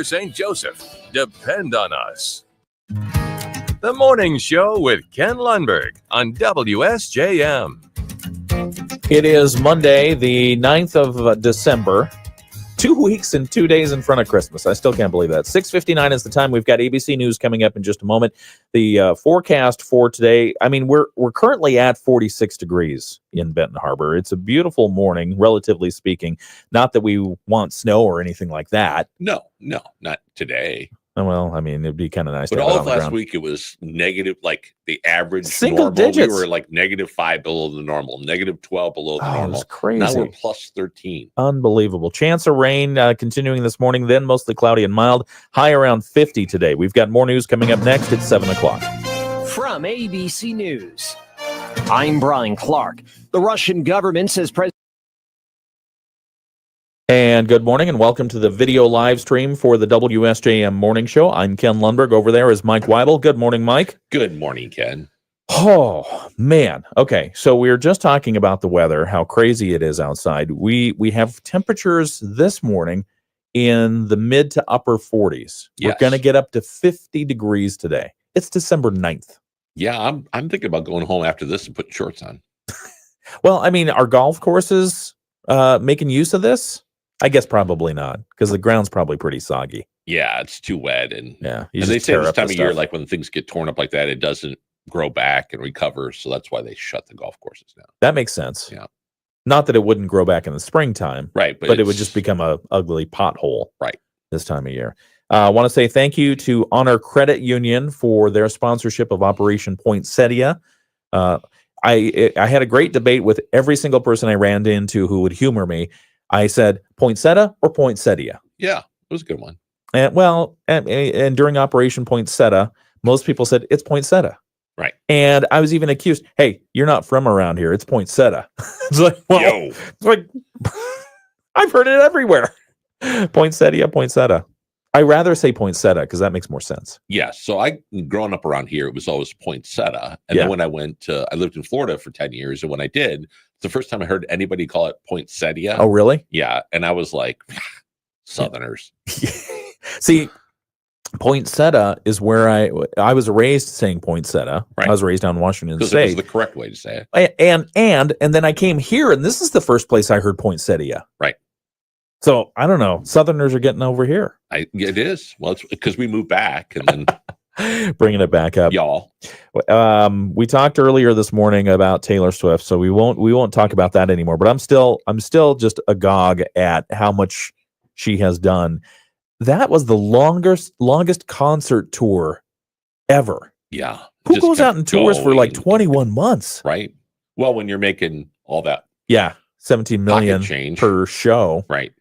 St. Joseph, depend on us. The Morning Show with Ken Lundberg on WSJM. It is Monday, the 9th of December. 2 weeks and 2 days in front of Christmas. I still can't believe that. 6:59 is the time. We've got ABC News coming up in just a moment. The forecast for today, I mean, we're currently at 46 degrees in Benton Harbor. It's a beautiful morning, relatively speaking. Not that we want snow or anything like that. No, not today. Well, I mean, it'd be kind of nice. But to all have of it on the last ground. week, it was negative, like the average Single normal. digits. We were like -5 below the normal, -12 below the Oh, normal. it's crazy. Now we're +13. Unbelievable. Chance of rain continuing this morning, then mostly cloudy and mild. High around 50 today. We've got more news coming up next at 7 o'clock. From ABC News, I'm Brian Clark. The Russian government says President And good morning and welcome to the video live stream for the WSJM Morning Show. I'm Ken Lundberg. Over there is Mike Weibel. Good morning, Mike. Good morning, Ken. Oh, man. Okay, so we were just talking about the weather, how crazy it is outside. We have temperatures this morning in the mid to upper 40s. We're Yes. going to get up to 50 degrees today. It's December 9th. Yeah, I'm thinking about going home after this and putting shorts on. Well, I mean, are golf courses making use of this? I guess probably not, because the ground's probably pretty soggy. Yeah, it's too wet, and Yeah, and they say this time of year, like when things get torn up like that, it doesn't grow back and recover. So that's why they shut the golf courses down. That makes sense. Yeah. Not that it wouldn't grow back in the springtime, Right, but it would just become a ugly pothole. Right. This time of year. I want to say thank you to Honor Credit Union for their sponsorship of Operation Poinsettia. I had a great debate with every single person I ran into who would humor me. I said poinsettia or poinsettia. Yeah, it was a good one. And during Operation Poinsettia, most people said it's poinsettia. Right. And I was even accused, hey, you're not from around here. It's poinsettia. It's like, well, Yo. it's like I've heard it everywhere. Poinsettia. I rather say poinsettia because that makes more sense. Yeah. So growing up around here, it was always poinsettia. And Yeah. then when I lived in Florida for 10 years. And when I did, it's the first time I heard anybody call it poinsettia. Oh, really? Yeah. And I was like, Southerners. See, poinsettia is where I was raised saying poinsettia. Right. I was raised down in Washington Because it was State. the correct way to say it. And then I came here, and this is the first place I heard poinsettia. Right. So I don't know. Southerners are getting over here, It is. Well, it's because we moved back and then bringing it back up. y'all. We talked earlier this morning about Taylor Swift, so we won't talk about that anymore. But I'm still just agog at how much she has done. That was the longest concert tour ever. Yeah. Who Just goes out and kept tours for like going. 21 months? Right. Well, when you're making all that. Yeah, 17 million Pocket change. per show. Right.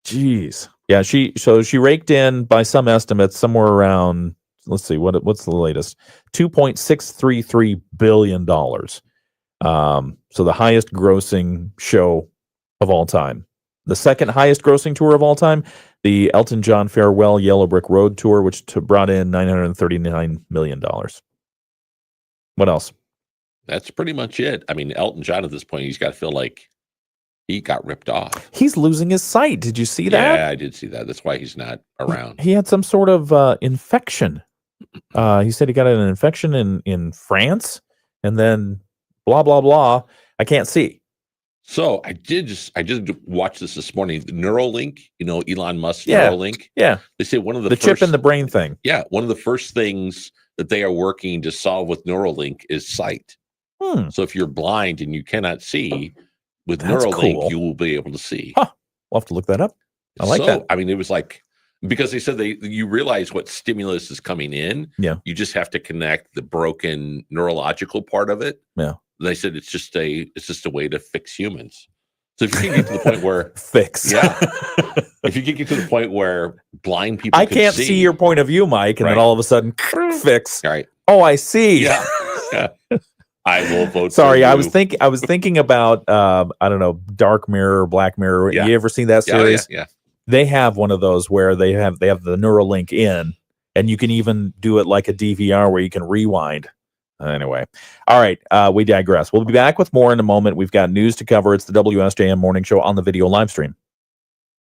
Jeez. Yeah, she raked in, by some estimates, somewhere around, let's see, what's the latest? $2.633 billion. So the highest grossing show of all time. The second highest grossing tour of all time, the Elton John Farewell Yellow Brick Road tour, which brought in $939 million. What else? That's pretty much it. I mean, Elton John at this point, he's got to feel like he got ripped off. He's losing his sight. Did you see that? Yeah, I did see that. That's why he's not around. He had some sort of infection. He said he got an infection in France, and then blah blah blah. I can't see. So I did watch this morning. The Neuralink, Elon Musk Yeah. Neuralink. Yeah, They say one of the the chip in the brain thing. Yeah, one of the first things that they are working to solve with Neuralink is sight. So if you're blind and you cannot see, with That's Neuralink, cool. you will be able to see. Huh. We'll have to look that up. I like that. I mean, it was like, because they said you realize what stimulus is coming in. Yeah. You just have to connect the broken neurological part of it. Yeah. They said it's just a way to fix humans. So if you can get to the point where Fix. yeah, if you can get to the point where blind people, I could can't see your point of view, Mike, and then Right. all of a sudden, fix. All right. Oh, I see. Yeah. Yeah. I will vote. Sorry, for I you. was thinking about I don't know, Dark Mirror or Black Mirror. Yeah. You ever seen that Yeah, series? yeah. They have one of those where they have the Neuralink in, and you can even do it like a DVR where you can rewind. Anyway, all right, we digress. We'll be back with more in a moment. We've got news to cover. It's the WSJM Morning Show on the video live stream.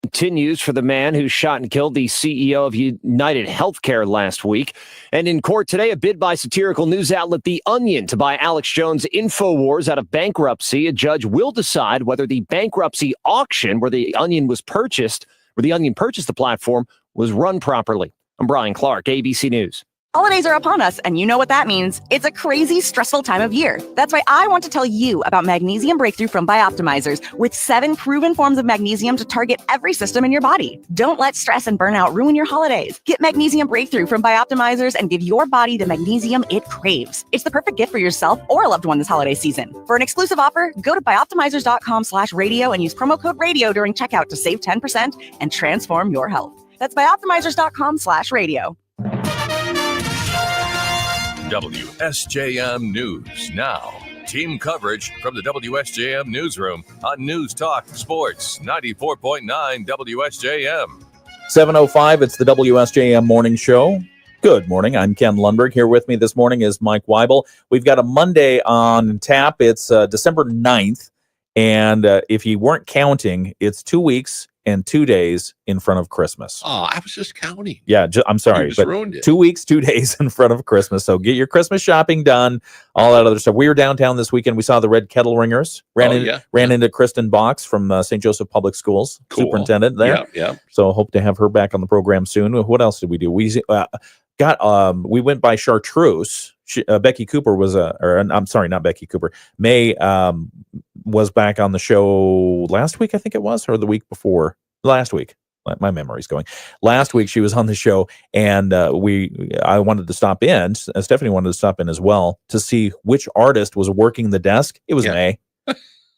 Continues for the man who shot and killed the CEO of United Healthcare last week. And in court today, a bid by satirical news outlet The Onion to buy Alex Jones' InfoWars out of bankruptcy. A judge will decide whether the bankruptcy auction where The Onion purchased the platform was run properly. I'm Brian Clark, ABC News. Holidays are upon us, and you know what that means. It's a crazy, stressful time of year. That's why I want to tell you about Magnesium Breakthrough from Bioptimizers, with 7 proven forms of magnesium to target every system in your body. Don't let stress and burnout ruin your holidays. Get Magnesium Breakthrough from Bioptimizers and give your body the magnesium it craves. It's the perfect gift for yourself or a loved one this holiday season. For an exclusive offer, go to bioptimizers.com/radio and use promo code radio during checkout to save 10% and transform your health. That's bioptimizers.com/radio. WSJM News Now. Team coverage from the WSJM Newsroom on News Talk Sports 94.9 WSJM. 7:05, it's the WSJM Morning Show. Good morning. I'm Ken Lundberg. Here with me this morning is Mike Weibel. We've got a Monday on tap. It's December 9th. And if you weren't counting, it's 2 weeks and 2 days in front of Christmas. Oh, I was just counting. Yeah, I'm sorry, but ruined it. 2 weeks, 2 days in front of Christmas. So get your Christmas shopping done, all that other stuff. We were downtown this weekend. We saw the Red Kettle Ringers. Ran into Kristen Box from St. Joseph Public Schools, superintendent there. Yeah. So hope to have her back on the program soon. What else did we do? We went by Chartreuse. Becky Cooper was not Becky Cooper. May was back on the show last week, I think it was, or the week before. Last week. My memory's going. Last week she was on the show, and I wanted to stop in. Stephanie wanted to stop in as well to see which artist was working the desk. It was May.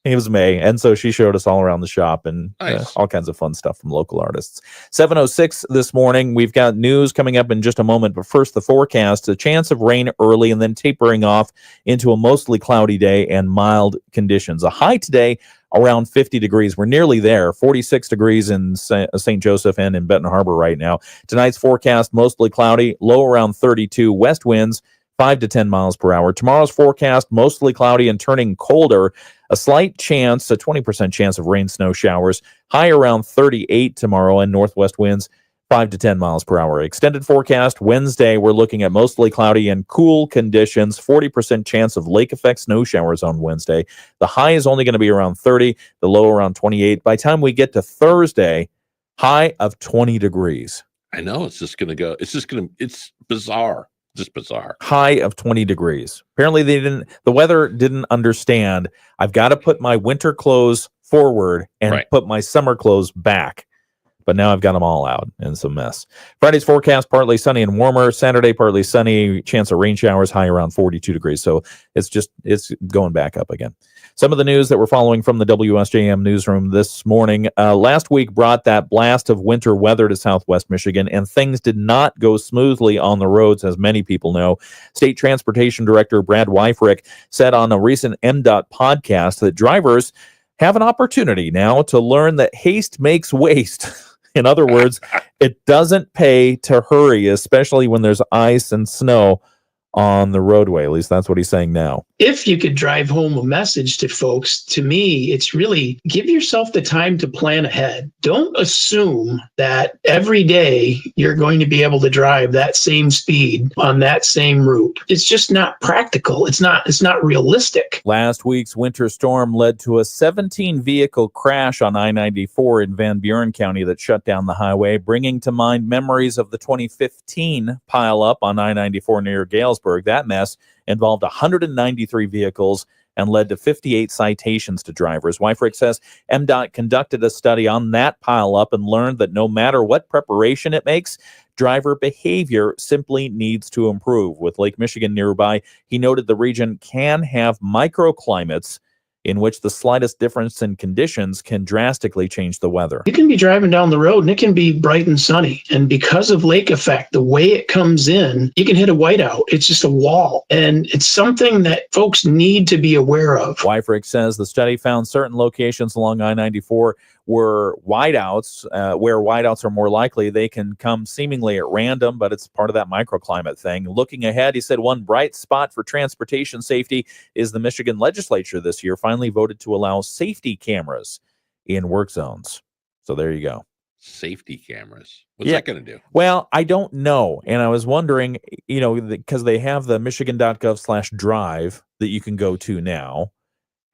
It was May, and so she showed us all around the shop and all kinds of fun stuff from local artists. 7:06 this morning. We've got news coming up in just a moment, but first the forecast. A chance of rain early and then tapering off into a mostly cloudy day and mild conditions. A high today around 50 degrees. We're nearly there. 46 degrees in St. Joseph and in Benton Harbor right now. Tonight's forecast, mostly cloudy, low around 32. West winds 5 to 10 miles per hour. Tomorrow's forecast, mostly cloudy and turning colder. A slight chance, a 20% chance of rain, snow showers. High around 38 tomorrow, and northwest winds 5 to 10 miles per hour. Extended forecast, Wednesday, we're looking at mostly cloudy and cool conditions. 40% chance of lake effect snow showers on Wednesday. The high is only going to be around 30, the low around 28. By the time we get to Thursday, high of 20 degrees. I know, it's bizarre. Just bizarre. High of 20 degrees. Apparently the weather didn't understand. I've got to put my winter clothes forward and put my summer clothes back. But now I've got them all out, and it's a mess. Friday's forecast, partly sunny and warmer. Saturday, partly sunny, chance of rain showers, high around 42 degrees. So it's going back up again. Some of the news that we're following from the WSJM newsroom this morning. Last week brought that blast of winter weather to Southwest Michigan, and things did not go smoothly on the roads, as many people know. State Transportation Director Brad Wyfrick said on a recent MDOT podcast that drivers have an opportunity now to learn that haste makes waste. In other words, it doesn't pay to hurry, especially when there's ice and snow on the roadway. At least that's what he's saying now. If you could drive home a message to folks, to me, it's really give yourself the time to plan ahead. Don't assume that every day you're going to be able to drive that same speed on that same route. It's just not practical. It's not realistic. Last week's winter storm led to a 17-vehicle crash on I-94 in Van Buren County that shut down the highway, bringing to mind memories of the 2015 pileup on I-94 near Galesburg. That mess involved 193 vehicles and led to 58 citations to drivers. Wyfrick says MDOT conducted a study on that pileup and learned that no matter what preparation it makes, driver behavior simply needs to improve. With Lake Michigan nearby, he noted the region can have microclimates in which the slightest difference in conditions can drastically change the weather. You can be driving down the road and it can be bright and sunny. And because of lake effect, the way it comes in, you can hit a whiteout. It's just a wall. And it's something that folks need to be aware of. Wyfrick says the study found certain locations along I-94 were whiteouts, where whiteouts are more likely. They can come seemingly at random, but it's part of that microclimate thing. Looking ahead, he said one bright spot for transportation safety is the Michigan legislature this year finally voted to allow safety cameras in work zones. So there you go. Safety cameras. What's Yeah. that going to do? Well, I don't know. And I was wondering, because they have the michigan.gov/drive that you can go to now.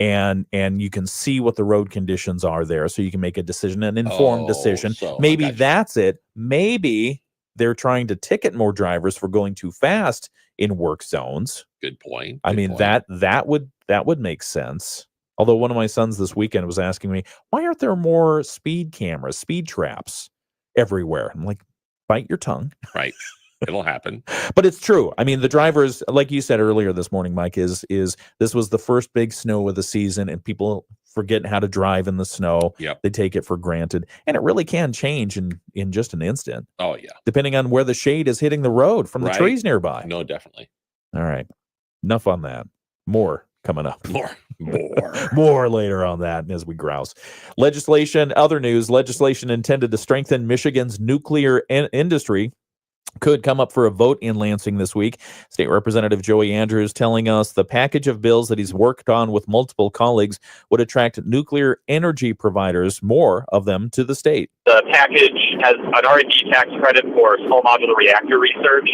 And you can see what the road conditions are there, so you can make a decision, an informed decision. So, Maybe that's it. Maybe they're trying to ticket more drivers for going too fast in work zones. Good point. I mean, that would make sense. Although one of my sons this weekend was asking me, why aren't there more speed cameras, speed traps everywhere? I'm like, bite your tongue. Right. It'll happen. But it's true. I mean, the drivers, like you said earlier this morning, Mike, is this was the first big snow of the season, and people forget how to drive in the snow. Yep. They take it for granted. And it really can change in just an instant. Oh, yeah. Depending on where the shade is hitting the road from the trees nearby. No, definitely. All right. Enough on that. More coming up. More later on that as we grouse. Other news, legislation intended to strengthen Michigan's nuclear industry could come up for a vote in Lansing this week. State Representative Joey Andrews telling us the package of bills that he's worked on with multiple colleagues would attract nuclear energy providers, more of them, to the state. The package has an R&D tax credit for small modular reactor research,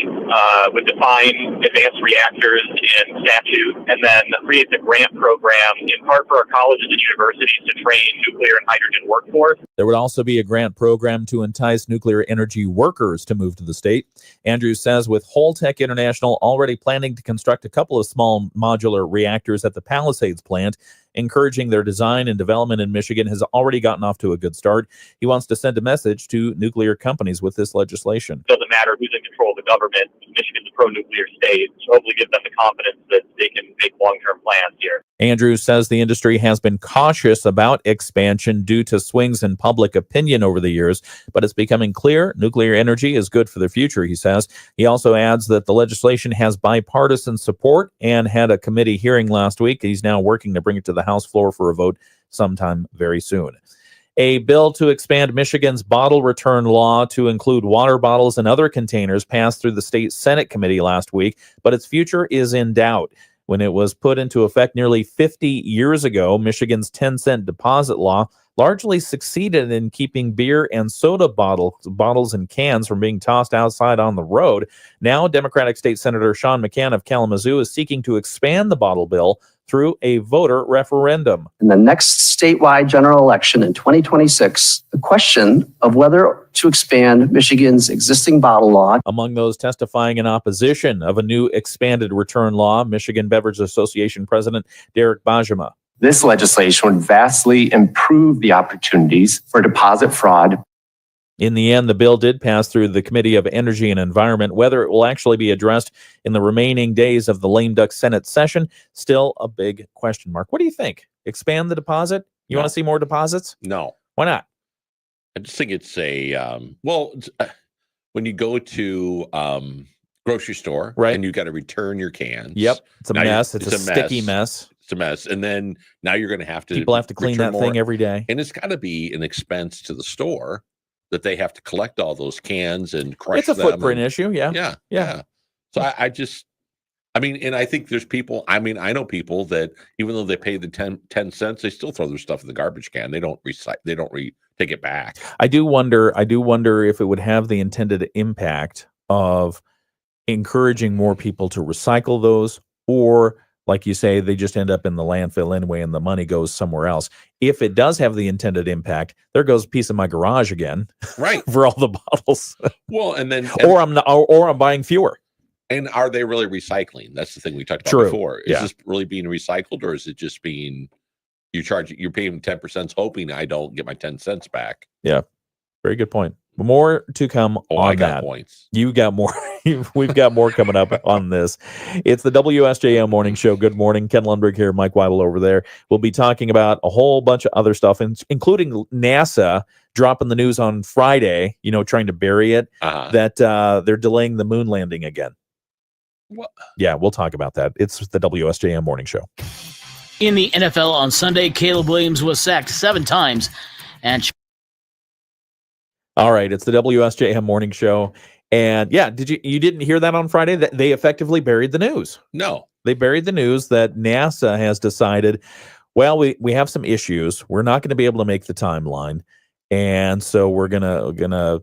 would define advanced reactors in statute, and then creates a grant program in part for our colleges and universities to train nuclear and hydrogen workforce. There would also be a grant program to entice nuclear energy workers to move to the state. Andrews says with Holtec International already planning to construct a couple of small modular reactors at the Palisades plant, encouraging their design and development in Michigan has already gotten off to a good start. He wants to send a message to nuclear companies with this legislation. It doesn't matter who's in control of the government. Michigan's a pro-nuclear state, so hopefully give them the confidence that they can make long-term plans here. Andrews says the industry has been cautious about expansion due to swings in public opinion over the years, but it's becoming clear nuclear energy is good for the future, he says. He also adds that the legislation has bipartisan support and had a committee hearing last week. He's now working to bring it to the House floor for a vote sometime very soon. A bill to expand Michigan's bottle return law to include water bottles and other containers passed through the state Senate committee last week, but its future is in doubt. When it was put into effect nearly 50 years ago, Michigan's 10-cent deposit law largely succeeded in keeping beer and soda bottles and cans from being tossed outside on the road. Now, Democratic State Senator Sean McCann of Kalamazoo is seeking to expand the bottle bill through a voter referendum. In the next statewide general election in 2026, the question of whether to expand Michigan's existing bottle law. Among those testifying in opposition of a new expanded return law, Michigan Beverage Association President Derek Bajema. This legislation would vastly improve the opportunities for deposit fraud. In the end, the bill did pass through the Committee of Energy and Environment. Whether it will actually be addressed in the remaining days of the lame duck Senate session, still a big question mark. What do you think? Expand the deposit? You want to see more deposits? No. Why not? I just think it's when you go to grocery store, right, and you got to return your cans. Yep. It's a mess. It's a sticky mess. It's a mess. And then now you're going to have to people have to clean that thing every day. And it's got to be an expense to the store that they have to collect all those cans and crush them. It's a footprint issue. Yeah. So I mean, and I think there's people, I know people that even though they pay the 10 cents, they still throw their stuff in the garbage can. They don't take it back. I do wonder if it would have the intended impact of encouraging more people to recycle those, or like you say, they just end up in the landfill anyway and the money goes somewhere else. If it does have the intended impact, there goes a piece of my garage again. Right. For all the bottles. Well, or I'm buying fewer. And are they really recycling? That's the thing we talked about before. Is this really being recycled, or is it just being you're paying 10% hoping I don't get my 10 cents back? Yeah. Very good point. More to come on I got that. Points. You got more. We've got more coming up on this. It's the WSJM Morning Show. Good morning. Ken Lundberg here, Mike Weibel over there. We'll be talking about a whole bunch of other stuff, including NASA dropping the news on Friday, trying to bury it, that they're delaying the moon landing again. What? Yeah, we'll talk about that. It's the WSJM Morning Show. In the NFL on Sunday, Caleb Williams was sacked 7 times. And all right, it's the WSJM Morning Show. And yeah, you didn't hear that on Friday? That they effectively buried the news. No. They buried the news that NASA has decided, well, we have some issues. We're not going to be able to make the timeline. and so we're gonna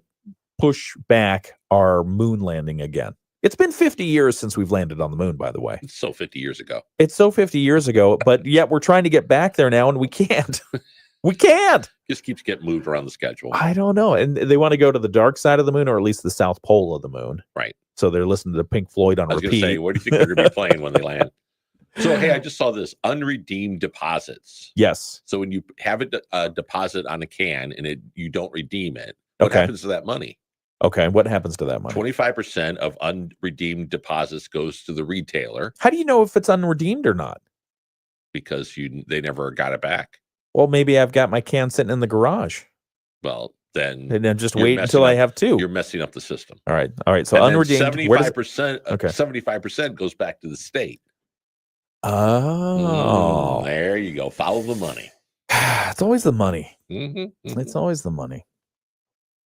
push back our moon landing again. It's been 50 years since we've landed on the moon, by the way. It's so 50 years ago. It's so 50 years ago, but yet we're trying to get back there now, and we can't. We can't. Just keeps getting moved around the schedule. I don't know. And they want to go to the dark side of the moon, or at least the south pole of the moon. Right. So they're listening to Pink Floyd on I was going repeat. to say, what do you think they're going to be playing when they land? So, hey, I just saw this unredeemed deposits. Yes. So when you have a deposit on a can and you don't redeem it, what Okay. happens to that money? Okay. What happens to that money? 25% of unredeemed deposits goes to the retailer How do you know if it's unredeemed or not? because they never got it back. Well, maybe I've got my can sitting in the garage, Well, then and then just You're wait messing until I up- have two. you're messing up the system. All right. All right. So And then unredeemed. Where does 75%, Okay. 75% goes back to the state. Oh, There you go. Follow the money. it's always the money. Mm-hmm. It's always the money.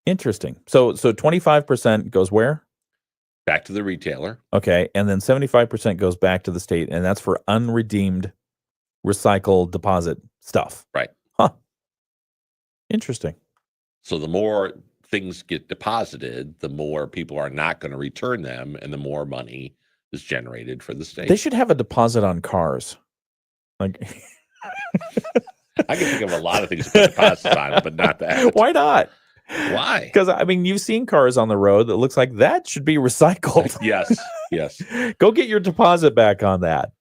Interesting. So 25% goes where? Back to the retailer. Okay, and then 75% goes back to the state, and that's for unredeemed recycled deposit stuff. Right. Huh. Interesting. So the more things get deposited, the more people are not going to return them, and the more money is generated for the state. They should have a deposit on cars. Like I can think of a lot of things to put deposits on, but not that. why not? Why? Because I mean, you've seen cars on the road that looks like that should be recycled. Yes, yes. Go get your deposit back on that.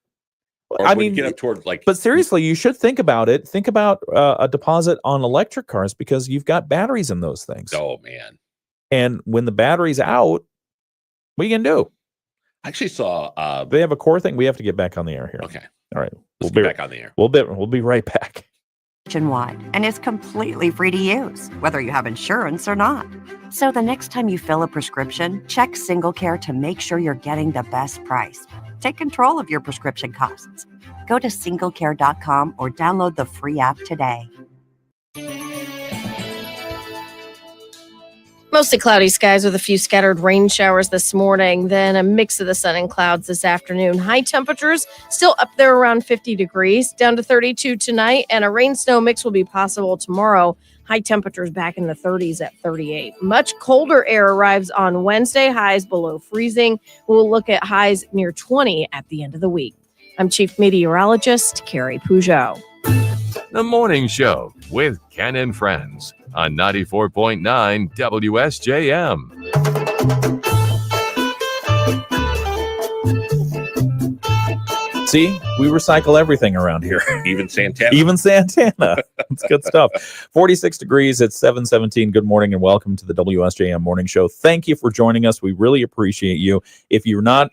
Or I when mean, you get up toward like, but seriously, you should think about it. Think about a deposit on electric cars because you've got batteries in those things. oh man, And when the battery's out, what are you gonna do? I actually saw. They have a core thing. We have to get back on the air here. Okay, All right. let's get back on the air. We'll be right back. Nationwide, and is completely free to use, whether you have insurance or not. So the next time you fill a prescription, check SingleCare to make sure you're getting the best price. Take control of your prescription costs. Go to singlecare.com or download the free app today. Mostly cloudy skies with a few scattered rain showers this morning, then a mix of the sun and clouds this afternoon. High temperatures still up there around 50 degrees, down to 32 tonight, and a rain-snow mix will be possible tomorrow. High temperatures back in the 30s at 38. Much colder air arrives on Wednesday, highs below freezing. We'll look at highs near 20 at the end of the week. I'm Chief Meteorologist Carrie Peugeot. The Morning Show with Ken and Friends on 94.9 WSJM. See, we recycle everything around here. Even Santana. Even Santana. It's good stuff. 46 degrees at 7:17. Good morning and welcome to the WSJM Morning Show. Thank you for joining us. We really appreciate you. If you're not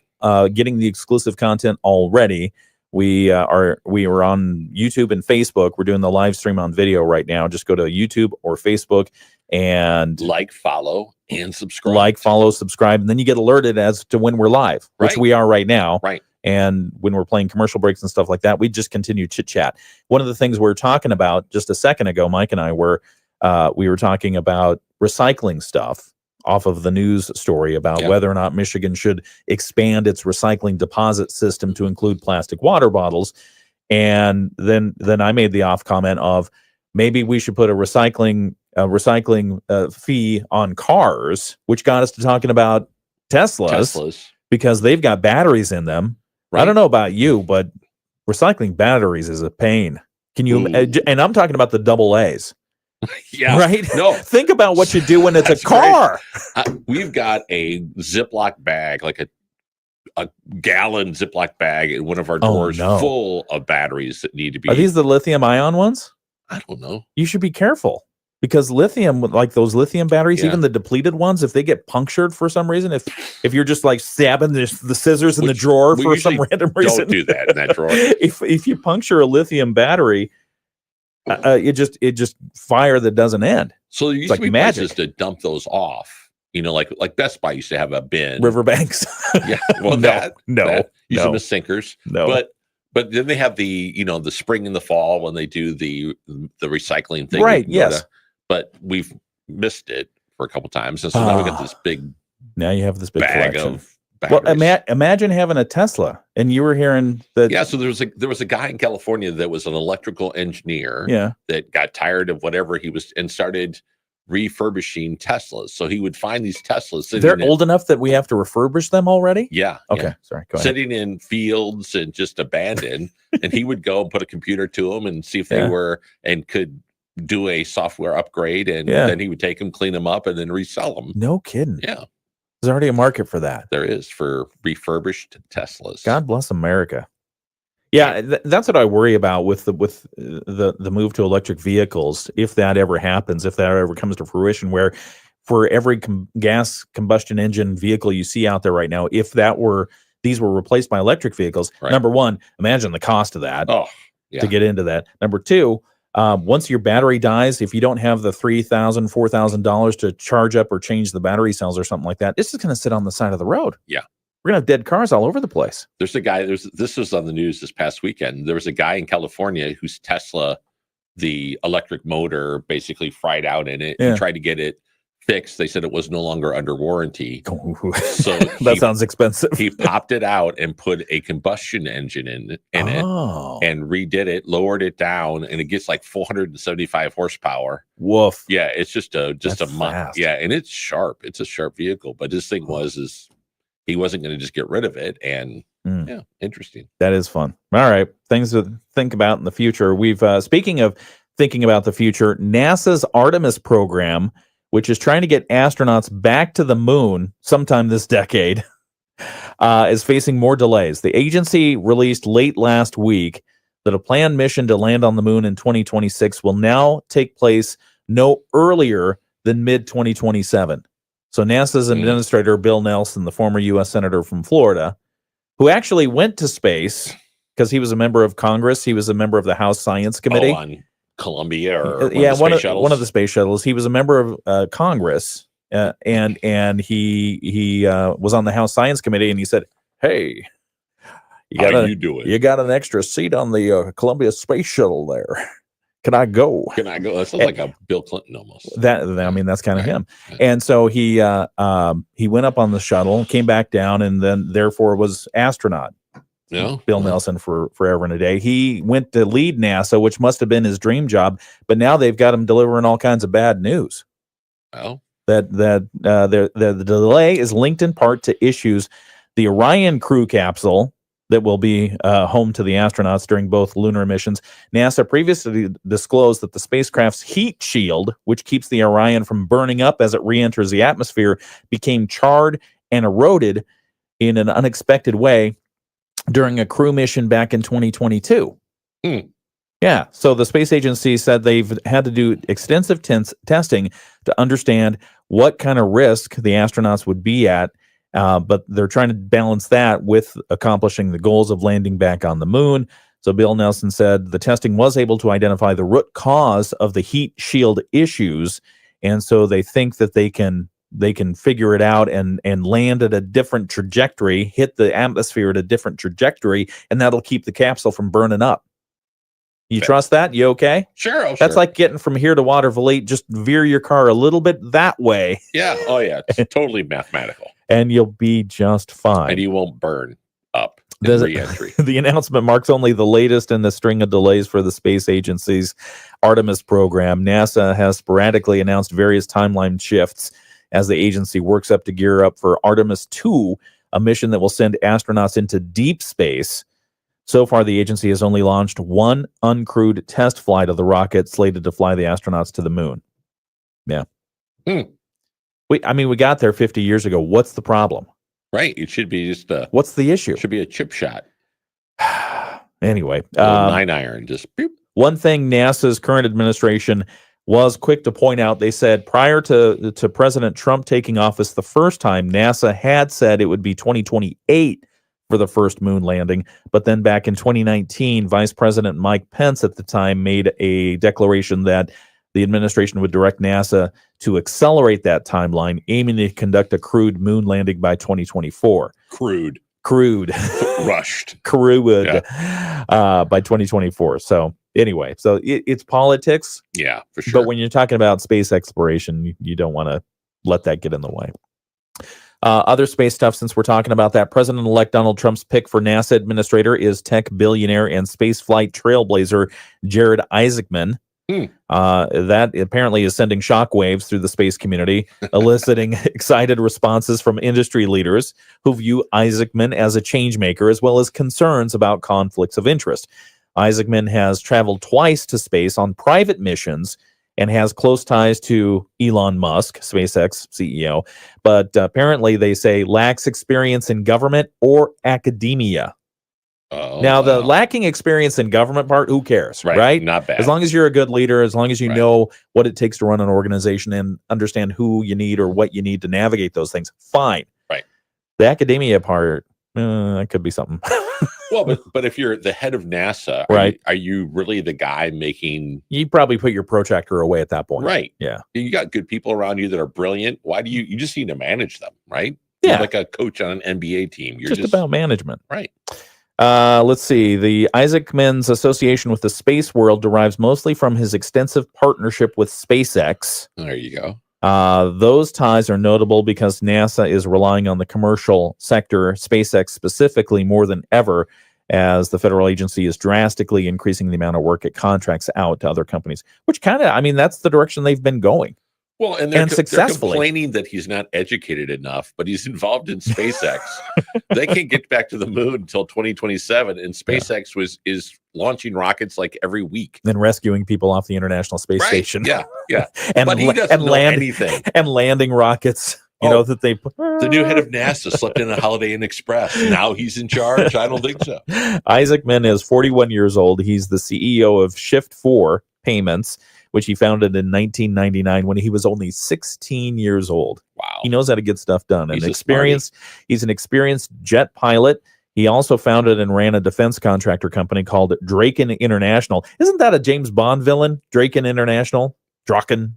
getting the exclusive content already, we are on YouTube and Facebook. We're doing the live stream on video right now. Just go to YouTube or Facebook and Like, follow, and subscribe. like, follow, subscribe, and then you get alerted as to when we're live, which Right. we are right now. Right. And when we're playing commercial breaks and stuff like that, we just continue chit chat. One of the things we were talking about just a second ago, Mike and I we were talking about recycling stuff off of the news story about Yeah. whether or not Michigan should expand its recycling deposit system to include plastic water bottles. And then I made the off comment of maybe we should put a recycling fee on cars, which got us to talking about Teslas. Because they've got batteries in them. I don't know about you, but recycling batteries is a pain. Can you? And I'm talking about the double A's. Yeah. Right? No. Think about what you do when it's a That's great. car. We've got a Ziploc bag, like a gallon Ziploc bag in one of our doors full of batteries that need to be. Are these the lithium ion ones? I don't know. You should be careful because lithium, like those lithium batteries, even the depleted ones, if they get punctured for some reason, if you're just like stabbing the scissors in the drawer we for some usually random reason, don't do that in that drawer. if you puncture a lithium battery, it just fire that doesn't end. So there It's used like to be magic. places to dump those off. You know, like Best Buy used to have a bin. Riverbanks. Yeah. Well, No, use them no. as sinkers. No. But then they have the spring and the fall when they do the recycling thing. Right, You go yes. but we've missed it for a couple times, and so now we got this big Now you have this big bag collection. of Well, batteries. imagine having a Tesla, and you were hearing that. Yeah, so there was a guy in California that was an electrical engineer. Yeah. That got tired of whatever he was and started refurbishing Teslas. So he would find these Teslas sitting They're in, old enough that we have to refurbish them already? yeah. Okay, yeah, sorry. Go ahead. sitting in fields and just abandoned. And he would go and put a computer to them and see if they Yeah. were and could do a software upgrade. And Yeah. then he would take them, clean them up, and then resell them. No kidding. Yeah, There's already a market for that. there is for refurbished Teslas. God bless America. Yeah, that's what I worry about with the move to electric vehicles. If that ever happens, if that ever comes to fruition, where for every gas combustion engine vehicle you see out there right now, if these were replaced by electric vehicles, Right. number one, imagine the cost of that Oh, yeah. to get into that. Number two, once your battery dies, if you don't have the $3,000, $4,000 to charge up or change the battery cells or something like that, it's just going to sit on the side of the road. Yeah. We're going to have dead cars all over the place. There's a guy, this was on the news this past weekend. There was a guy in California whose Tesla, the electric motor basically fried out in it. Yeah. He tried to get it fixed. They said it was no longer under warranty. So That sounds expensive. he popped it out and put a combustion engine in it Oh, and redid it, lowered it down, and it gets like 475 horsepower. woof. Yeah, it's just a That's fast. yeah, and it's sharp. It's a sharp vehicle, but his thing is he wasn't going to just get rid of it. And yeah, interesting. That is fun. All right. Things to think about in the future. We've, speaking of thinking about the future, NASA's Artemis program, which is trying to get astronauts back to the moon sometime this decade, is facing more delays. The agency released late last week that a planned mission to land on the moon in 2026 will now take place no earlier than mid-2027. So NASA's administrator, Bill Nelson, the former U.S. Senator from Florida, who actually went to space because he was a member of Congress. He was a member of the House Science Committee. On Columbia or one of the space shuttles. He was a member of Congress, and he was on the House Science Committee, and he said, "Hey, How you doing? You got an extra seat on the Columbia space shuttle there. Can I go? Can I go?" That sounds like a Bill Clinton almost. That's kind of him. And so he went up on the shuttle, came back down, and then therefore was astronaut. No, Bill Nelson for forever and a day. He went to lead NASA, which must have been his dream job, but now they've got him delivering all kinds of bad news. Oh, The delay is linked in part to issues. The Orion crew capsule that will be home to the astronauts during both lunar missions. NASA previously disclosed that the spacecraft's heat shield, which keeps the Orion from burning up as it re-enters the atmosphere, became charred and eroded in an unexpected way during a crew mission back in 2022. Yeah, so the space agency said they've had to do extensive testing to understand what kind of risk the astronauts would be at, but they're trying to balance that with accomplishing the goals of landing back on the moon. So Bill Nelson said the testing was able to identify the root cause of the heat shield issues, and so they think that they can figure it out and land at a different trajectory, hit the atmosphere at a different trajectory, and that'll keep the capsule from burning up. You trust that? You okay? Sure. That's like getting from here to Waterville 8. Just veer your car a little bit that way. Yeah. Oh, yeah. It's totally mathematical. And you'll be just fine. And you won't burn up in re-entry. The announcement marks only the latest in the string of delays for the space agency's Artemis program. NASA has sporadically announced various timeline shifts as the agency works up to gear up for Artemis 2, a mission that will send astronauts into deep space. So far, the agency has only launched one uncrewed test flight of the rocket slated to fly the astronauts to the moon. Yeah. We got there 50 years ago. What's the problem? Right. It should be just what's the issue? Should be a chip shot. Anyway. 9-iron. Just boop. One thing NASA's current administration was quick to point out, they said prior to President Trump taking office the first time, NASA had said it would be 2028 for the first moon landing. But then back in 2019, Vice President Mike Pence at the time made a declaration that the administration would direct NASA to accelerate that timeline, aiming to conduct a crewed moon landing by 2024. Crude. Rushed. Crewed by 2024. So anyway, it's politics. Yeah, for sure. But when you're talking about space exploration, you don't want to let that get in the way. Other space stuff, since we're talking about that, President-elect Donald Trump's pick for NASA administrator is tech billionaire and spaceflight trailblazer Jared Isaacman. That apparently is sending shockwaves through the space community, eliciting excited responses from industry leaders who view Isaacman as a change maker, as well as concerns about conflicts of interest. Isaacman has traveled twice to space on private missions and has close ties to Elon Musk, SpaceX CEO, but apparently they say lacks experience in government or academia. Now, the lacking experience in government part, who cares, right? Not bad. As long as you're a good leader, as long as you know what it takes to run an organization and understand who you need or what you need to navigate those things, fine. Right. The academia part, that could be something. Well, but if you're the head of NASA, are you really the guy making? You probably put your protractor away at that point. Right. Yeah. You got good people around you that are brilliant. Why do you just need to manage them, right? Yeah. You're like a coach on an NBA team. You're just about management. Right. Let's see. The Isaacman's association with the space world derives mostly from his extensive partnership with SpaceX. There you go. Those ties are notable because NASA is relying on the commercial sector, SpaceX specifically, more than ever, as the federal agency is drastically increasing the amount of work it contracts out to other companies, which that's the direction they've been going. Well, and they're successfully complaining that he's not educated enough, but he's involved in SpaceX. They can't get back to the moon until 2027, and SpaceX is launching rockets like every week and rescuing people off the International Space Station. Yeah, yeah. and but he doesn't know anything. And landing rockets. You know that they. The new head of NASA slept in a Holiday Inn Express. Now he's in charge. I don't think so. Isaacman is 41 years old. He's the CEO of Shift4 Payments, which he founded in 1999 when he was only 16 years old. Wow. He knows how to get stuff done. He's He's an experienced jet pilot. He also founded and ran a defense contractor company called Draken International. Isn't that a James Bond villain? Draken International? Draken.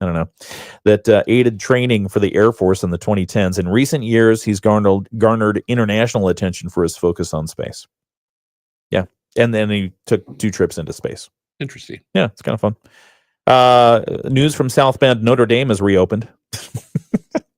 I don't know. That aided training for the Air Force in the 2010s. In recent years, he's garnered international attention for his focus on space. Yeah. And then he took 2 trips into space. Interesting. Yeah, it's kind of fun. News from South Bend, Notre Dame is reopened.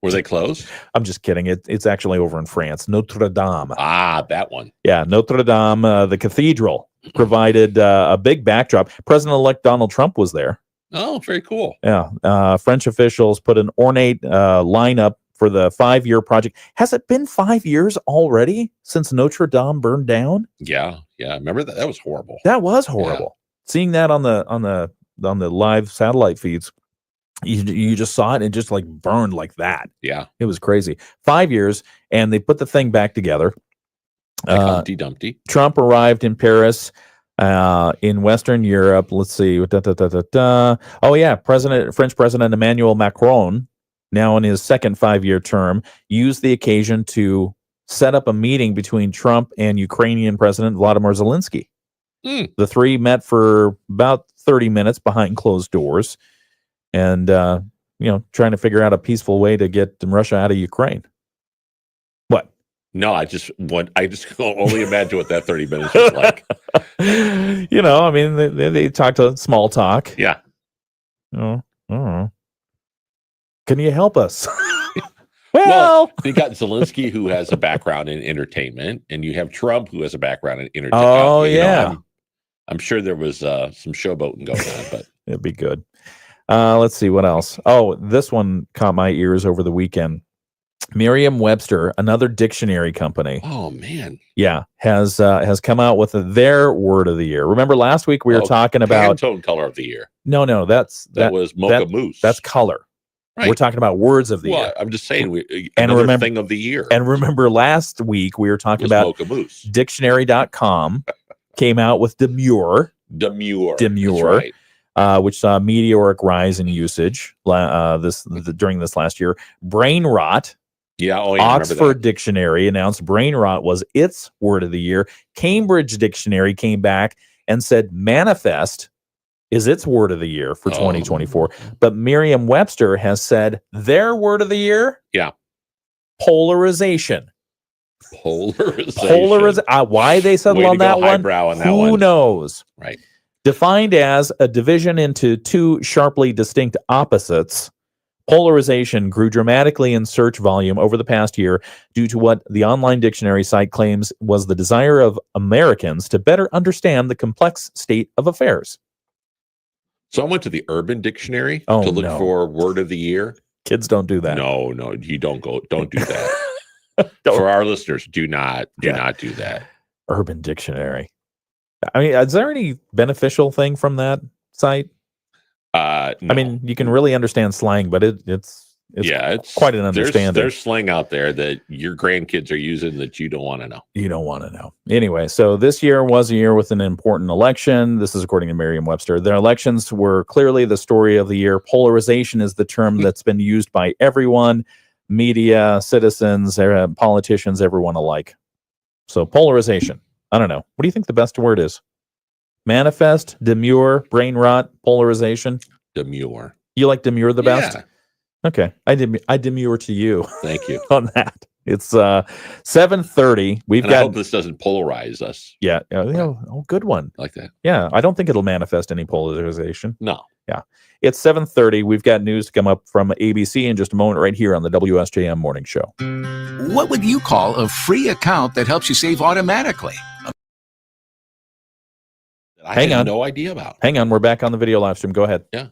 Were they closed? I'm just kidding. It's actually over in France. Notre Dame. Ah, that one. Yeah, Notre Dame, the cathedral, provided a big backdrop. President-elect Donald Trump was there. Oh, very cool. Yeah. French officials put an ornate lineup for the 5-year project. Has it been 5 years already since Notre Dame burned down? Yeah. Remember that? That was horrible. That was horrible. Yeah. Seeing that on the live satellite feeds, you just saw it and just like burned like that. Yeah. It was crazy. 5 years, and they put the thing back together. Humpty Dumpty. Trump arrived in Paris. In Western Europe, let's see. Oh yeah, French President Emmanuel Macron, now in his second 5-year term, used the occasion to set up a meeting between Trump and Ukrainian President Vladimir Zelensky. The three met for about 30 minutes behind closed doors, and trying to figure out a peaceful way to get Russia out of Ukraine. What? No, I just can only imagine what that 30 minutes was like. I mean, they talked to small talk. Yeah. Oh, I don't know. Can you help us? Well, you got Zelensky, who has a background in entertainment, and you have Trump, who has a background in entertainment. Oh, yeah. I'm sure there was some showboating going on, but it'd be good. Let's see what else. Oh, this one caught my ears over the weekend. Merriam-Webster, another dictionary company. Oh man, yeah, has come out with their word of the year. Remember last week we were talking about Pantone color of the year. No, that was Mocha Moose. That's color. Right. We're talking about words of the year. I'm just saying, another thing of the year. And remember, last week we were talking about Mocha Moose. Dictionary.com came out with Demure. Right. Which saw a meteoric rise in usage during this last year. Brain rot. Yeah, Oxford Dictionary announced brain rot was its word of the year. Cambridge Dictionary came back and said manifest is its word of the year for 2024. But Merriam-Webster has said their word of the year, polarization. Why they settled on that one? Who knows? Right. Defined as a division into 2 sharply distinct opposites, polarization grew dramatically in search volume over the past year due to what the online dictionary site claims was the desire of Americans to better understand the complex state of affairs. So I went to the Urban Dictionary Oh, to look no. for word of the year. Kids don't do that. No, you don't do that. For our listeners, do not do that. Urban Dictionary. I mean, is there any beneficial thing from that site? No. I mean, you can really understand slang, but it's quite an understanding. There's slang out there that your grandkids are using that you don't want to know. You don't want to know. Anyway, so this year was a year with an important election. This is according to Merriam-Webster. The elections were clearly the story of the year. Polarization is the term that's been used by everyone, media, citizens, politicians, everyone alike. So polarization. I don't know. What do you think the best word is? Manifest, demure, brain rot, polarization? Demure. You like demure the best? Yeah. Okay. I demure to you. Thank you. On that. It's 7:30. I hope this doesn't polarize us. Yeah. Oh, good one. Like that. Yeah. I don't think it'll manifest any polarization. No. Yeah. It's 7:30. We've got news to come up from ABC in just a moment right here on the WSJM Morning Show. What would you call a free account that helps you save automatically? I had no idea about. Hang on. We're back on the video live stream. Go ahead. Yeah.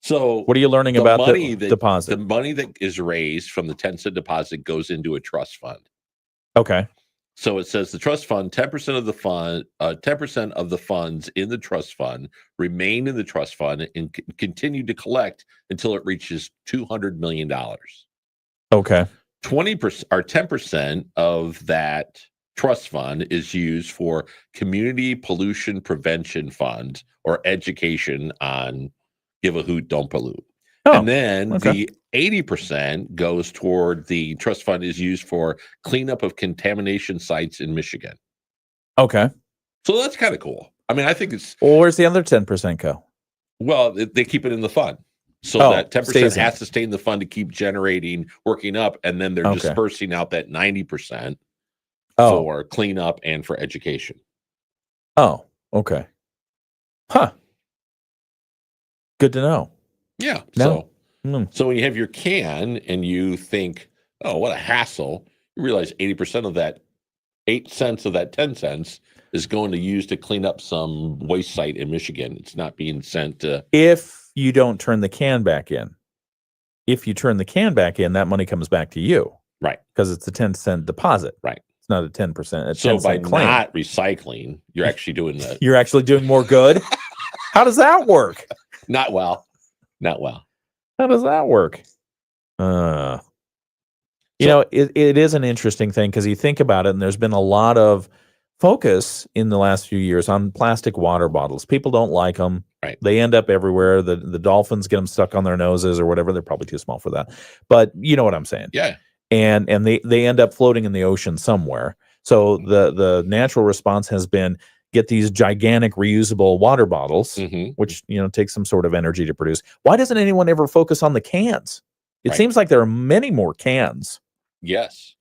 So what are you learning about the deposit? The money that is raised from the 10-cent deposit goes into a trust fund. Okay. So it says the trust fund, 10% of the fund, 10% of the funds in the trust fund remain in the trust fund and continue to collect until it reaches $200 million. Okay. 20% or 10% of that trust fund is used for community pollution prevention fund or education on give a hoot, don't pollute. And then the 80% goes toward the trust fund is used for cleanup of contamination sites in Michigan. Okay. So that's kind of cool. I mean, I think it's... Well, where's the other 10% go? Well, they keep it in the fund. So that 10% has to stay in the fund to keep generating, working up, and then they're dispersing out that 90% for cleanup and for education. Oh, okay. Huh. Good to know. Yeah. No. So when you have your can and you think, oh, what a hassle, you realize 80% of that 8 cents of that 10 cents is going to use to clean up some waste site in Michigan. It's not being sent to... If you don't turn the can back in. If you turn the can back in, that money comes back to you. Right. Because it's a 10-cent deposit. Right. It's not a 10%. So by claim. not recycling, you're actually doing the... You're actually doing more good? How does that work? Not well. Not well. How does that work? You know, it is an interesting thing because you think about it, and there's been a lot of focus in the last few years on plastic water bottles. People don't like them. Right. They end up everywhere. The dolphins get them stuck on their noses or whatever. They're probably too small for that. But you know what I'm saying. Yeah. And they end up floating in the ocean somewhere. So the natural response has been get these gigantic reusable water bottles, which, you know, takes some sort of energy to produce. Why doesn't anyone ever focus on the cans? It seems like there are many more cans. Yes.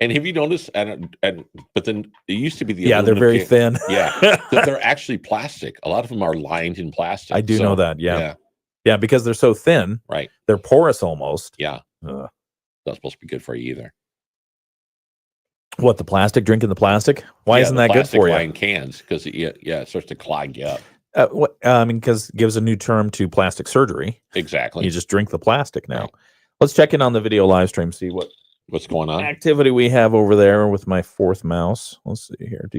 And have you noticed, but then it used to be the they're very thin. Yeah. That they're actually plastic. A lot of them are lined in plastic. I do know that. Yeah. Because they're so thin. Right. They're porous almost. Yeah. Not supposed to be good for you either. What, the plastic? Drinking the plastic? Why isn't that good for you? Lined cans, because it starts to clog you up. I mean, because it gives a new term to plastic surgery. Exactly. You just drink the plastic now. Right. Let's check in on the video live stream, see what's going on. Activity we have over there with my fourth mouse. Let's see here.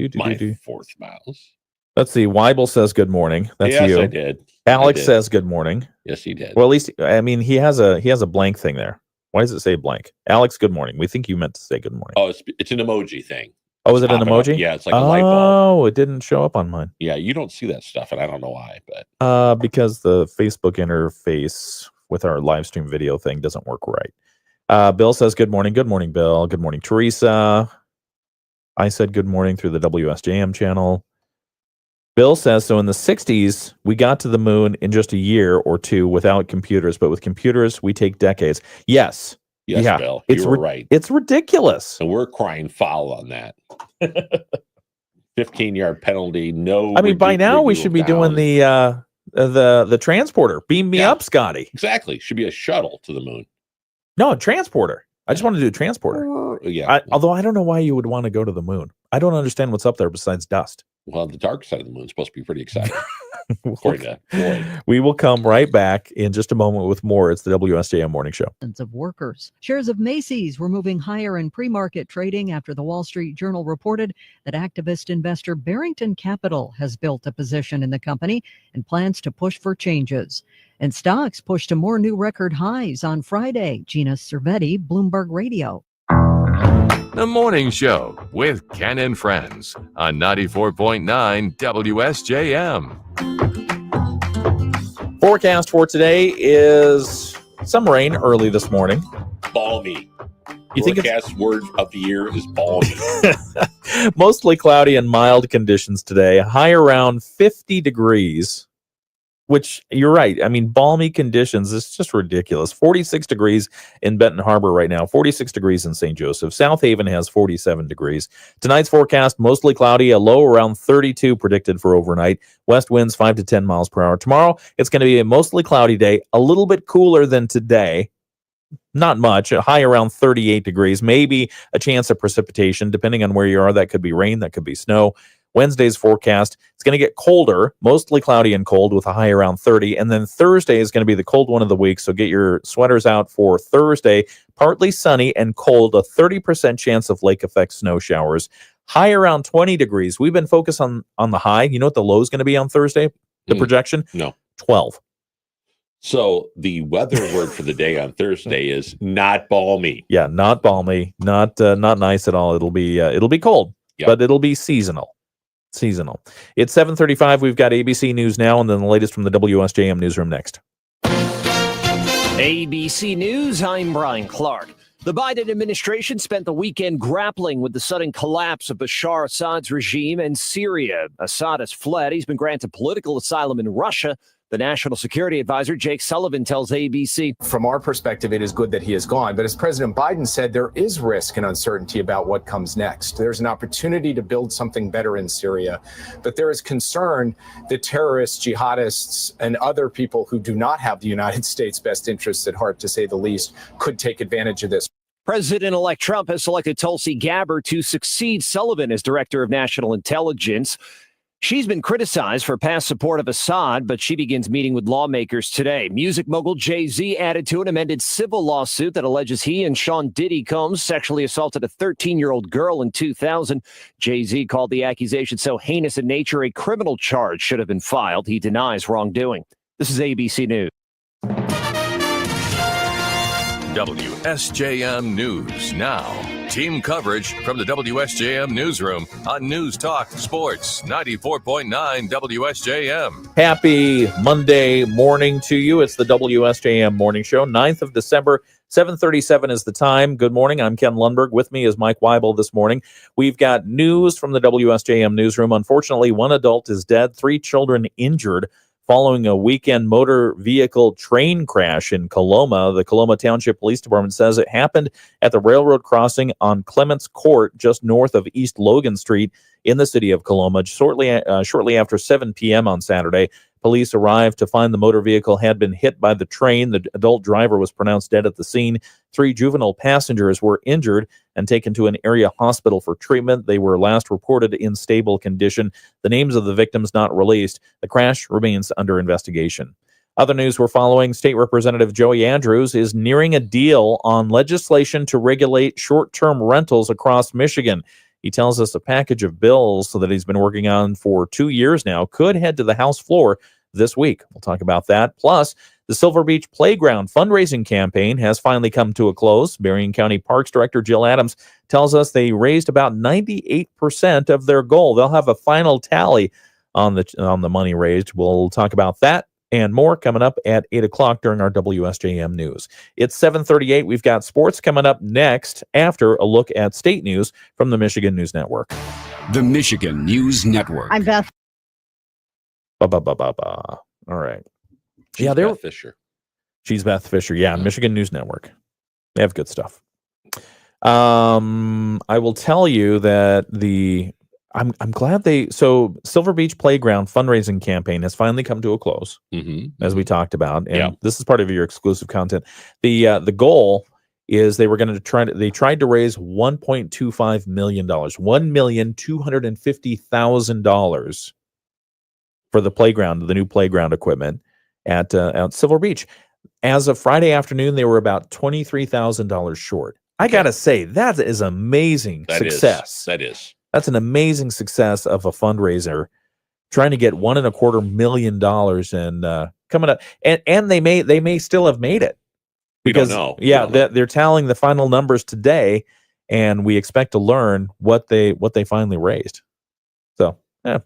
Fourth mouse. Let's see. Weibel says good morning. That's yes, you. I did. Alex says good morning. Yes, he did. Well, at least I mean he has a blank thing there. Why does it say blank? Alex, good morning. We think you meant to say good morning. Oh, it's an emoji thing. Oh, is it an emoji? Up. Yeah, it's like a light bulb. Oh, it didn't show up on mine. Yeah, you don't see that stuff, and I don't know why, but because the Facebook interface with our live stream video thing doesn't work right. Bill says good morning. Good morning, Bill. Good morning, Teresa. I said good morning through the WSJM channel. Bill says, so in the 60s, we got to the moon in just a year or two without computers, but with computers, we take decades. Yes. Yes, yeah. Bill, you were right. It's ridiculous. And we're crying foul on that. 15-yard penalty. No. I mean, by now we should be doing the transporter. Beam me up, Scotty. Exactly. Should be a shuttle to the moon. No, a transporter. I just want to do a transporter. Yeah. Although I don't know why you would want to go to the moon. I don't understand what's up there besides dust. Well, the dark side of the moon is supposed to be pretty exciting. According to Floyd. We will come right back in just a moment with more. It's the WSJM Morning Show. Of workers. Shares of Macy's were moving higher in pre-market trading after the Wall Street Journal reported that activist investor Barrington Capital has built a position in the company and plans to push for changes. And stocks pushed to more new record highs on Friday. Gina Cervetti, Bloomberg Radio. The Morning Show with Ken and Friends on 94.9 WSJM. Forecast for today is some rain early this morning. Balmy. You think Forecast word of the year is balmy. Mostly cloudy and mild conditions today. High around 50 degrees. Which, you're right. I mean, balmy conditions. It's just ridiculous. 46 degrees in Benton Harbor right now. 46 degrees in St. Joseph. South Haven has 47 degrees. Tonight's forecast, mostly cloudy. A low around 32 predicted for overnight. West winds 5 to 10 miles per hour. Tomorrow, it's going to be a mostly cloudy day. A little bit cooler than today. Not much. A high around 38 degrees. Maybe a chance of precipitation. Depending on where you are, that could be rain. That could be snow. Wednesday's forecast, it's going to get colder, mostly cloudy and cold with a high around 30. And then Thursday is going to be the cold one of the week. So get your sweaters out for Thursday. Partly sunny and cold, a 30% chance of lake effect snow showers. High around 20 degrees. We've been focused on the high. You know what the low is going to be on Thursday? The projection? No. 12. So the weather word for the day on Thursday is not balmy. Yeah, not balmy. Not nice at all. It'll be cold, but it'll be seasonal. It's 7:35. We've got ABC News now, and then the latest from the WSJM newsroom next. ABC News, I'm Brian Clark. The Biden administration spent the weekend grappling with the sudden collapse of Bashar Assad's regime in Syria. Assad has fled. He's been granted political asylum in Russia. The National Security Advisor, Jake Sullivan, tells ABC. From our perspective, it is good that he is gone. But as President Biden said, there is risk and uncertainty about what comes next. There's an opportunity to build something better in Syria. But there is concern that terrorists, jihadists, and other people who do not have the United States' best interests at heart, to say the least, could take advantage of this. President-elect Trump has selected Tulsi Gabbard to succeed Sullivan as Director of National Intelligence. She's been criticized for past support of Assad, but she begins meeting with lawmakers today. Music mogul Jay-Z added to an amended civil lawsuit that alleges he and Sean Diddy Combs sexually assaulted a 13-year-old girl in 2000. Jay-Z called the accusation so heinous in nature, a criminal charge should have been filed. He denies wrongdoing. This is ABC News. WSJM News Now. Team coverage from the WSJM Newsroom on News Talk Sports 94.9 WSJM. Happy Monday morning to you. It's the WSJM Morning Show, 9th of December, 7:37 is the time. Good morning. I'm Ken Lundberg. With me is Mike Weibel this morning. We've got news from the WSJM Newsroom. Unfortunately, one adult is dead, 3 children injured following a weekend motor vehicle train crash in Coloma. The Coloma Township Police Department says it happened at the railroad crossing on Clements Court, just north of East Logan Street in the city of Coloma. Shortly after 7 p.m. on Saturday, police arrived to find the motor vehicle had been hit by the train. The adult driver was pronounced dead at the scene. 3 juvenile passengers were injured and taken to an area hospital for treatment. They were last reported in stable condition. The names of the victims not released. The crash remains under investigation. Other news we're following, State Representative Joey Andrews is nearing a deal on legislation to regulate short-term rentals across Michigan. He tells us a package of bills that he's been working on for 2 years now could head to the House floor this week. We'll talk about that. Plus, the Silver Beach Playground fundraising campaign has finally come to a close. Berrien County Parks Director Jill Adams tells us they raised about 98% of their goal. They'll have a final tally on the money raised. We'll talk about that and more coming up at 8 o'clock during our WSJM News. It's 7:38. We've got sports coming up next after a look at state news from the Michigan News Network. The Michigan News Network. I'm Beth. All right. She's Beth Fisher. She's Beth Fisher. Yeah, Michigan News Network. They have good stuff. I will tell you that I'm glad Silver Beach Playground fundraising campaign has finally come to a close, as we talked about, and this is part of your exclusive content. The goal is they tried to raise $1.25 million, $1,250,000 for the playground, the new playground equipment at Silver Beach. As of Friday afternoon, they were about $23,000 short. I got to say, that is amazing success. That is. That's an amazing success of a fundraiser trying to get $1.25 million and coming up. And they may still have made it. Because, we don't know. Yeah, they're tallying the final numbers today, and we expect to learn what they finally raised. So, yeah.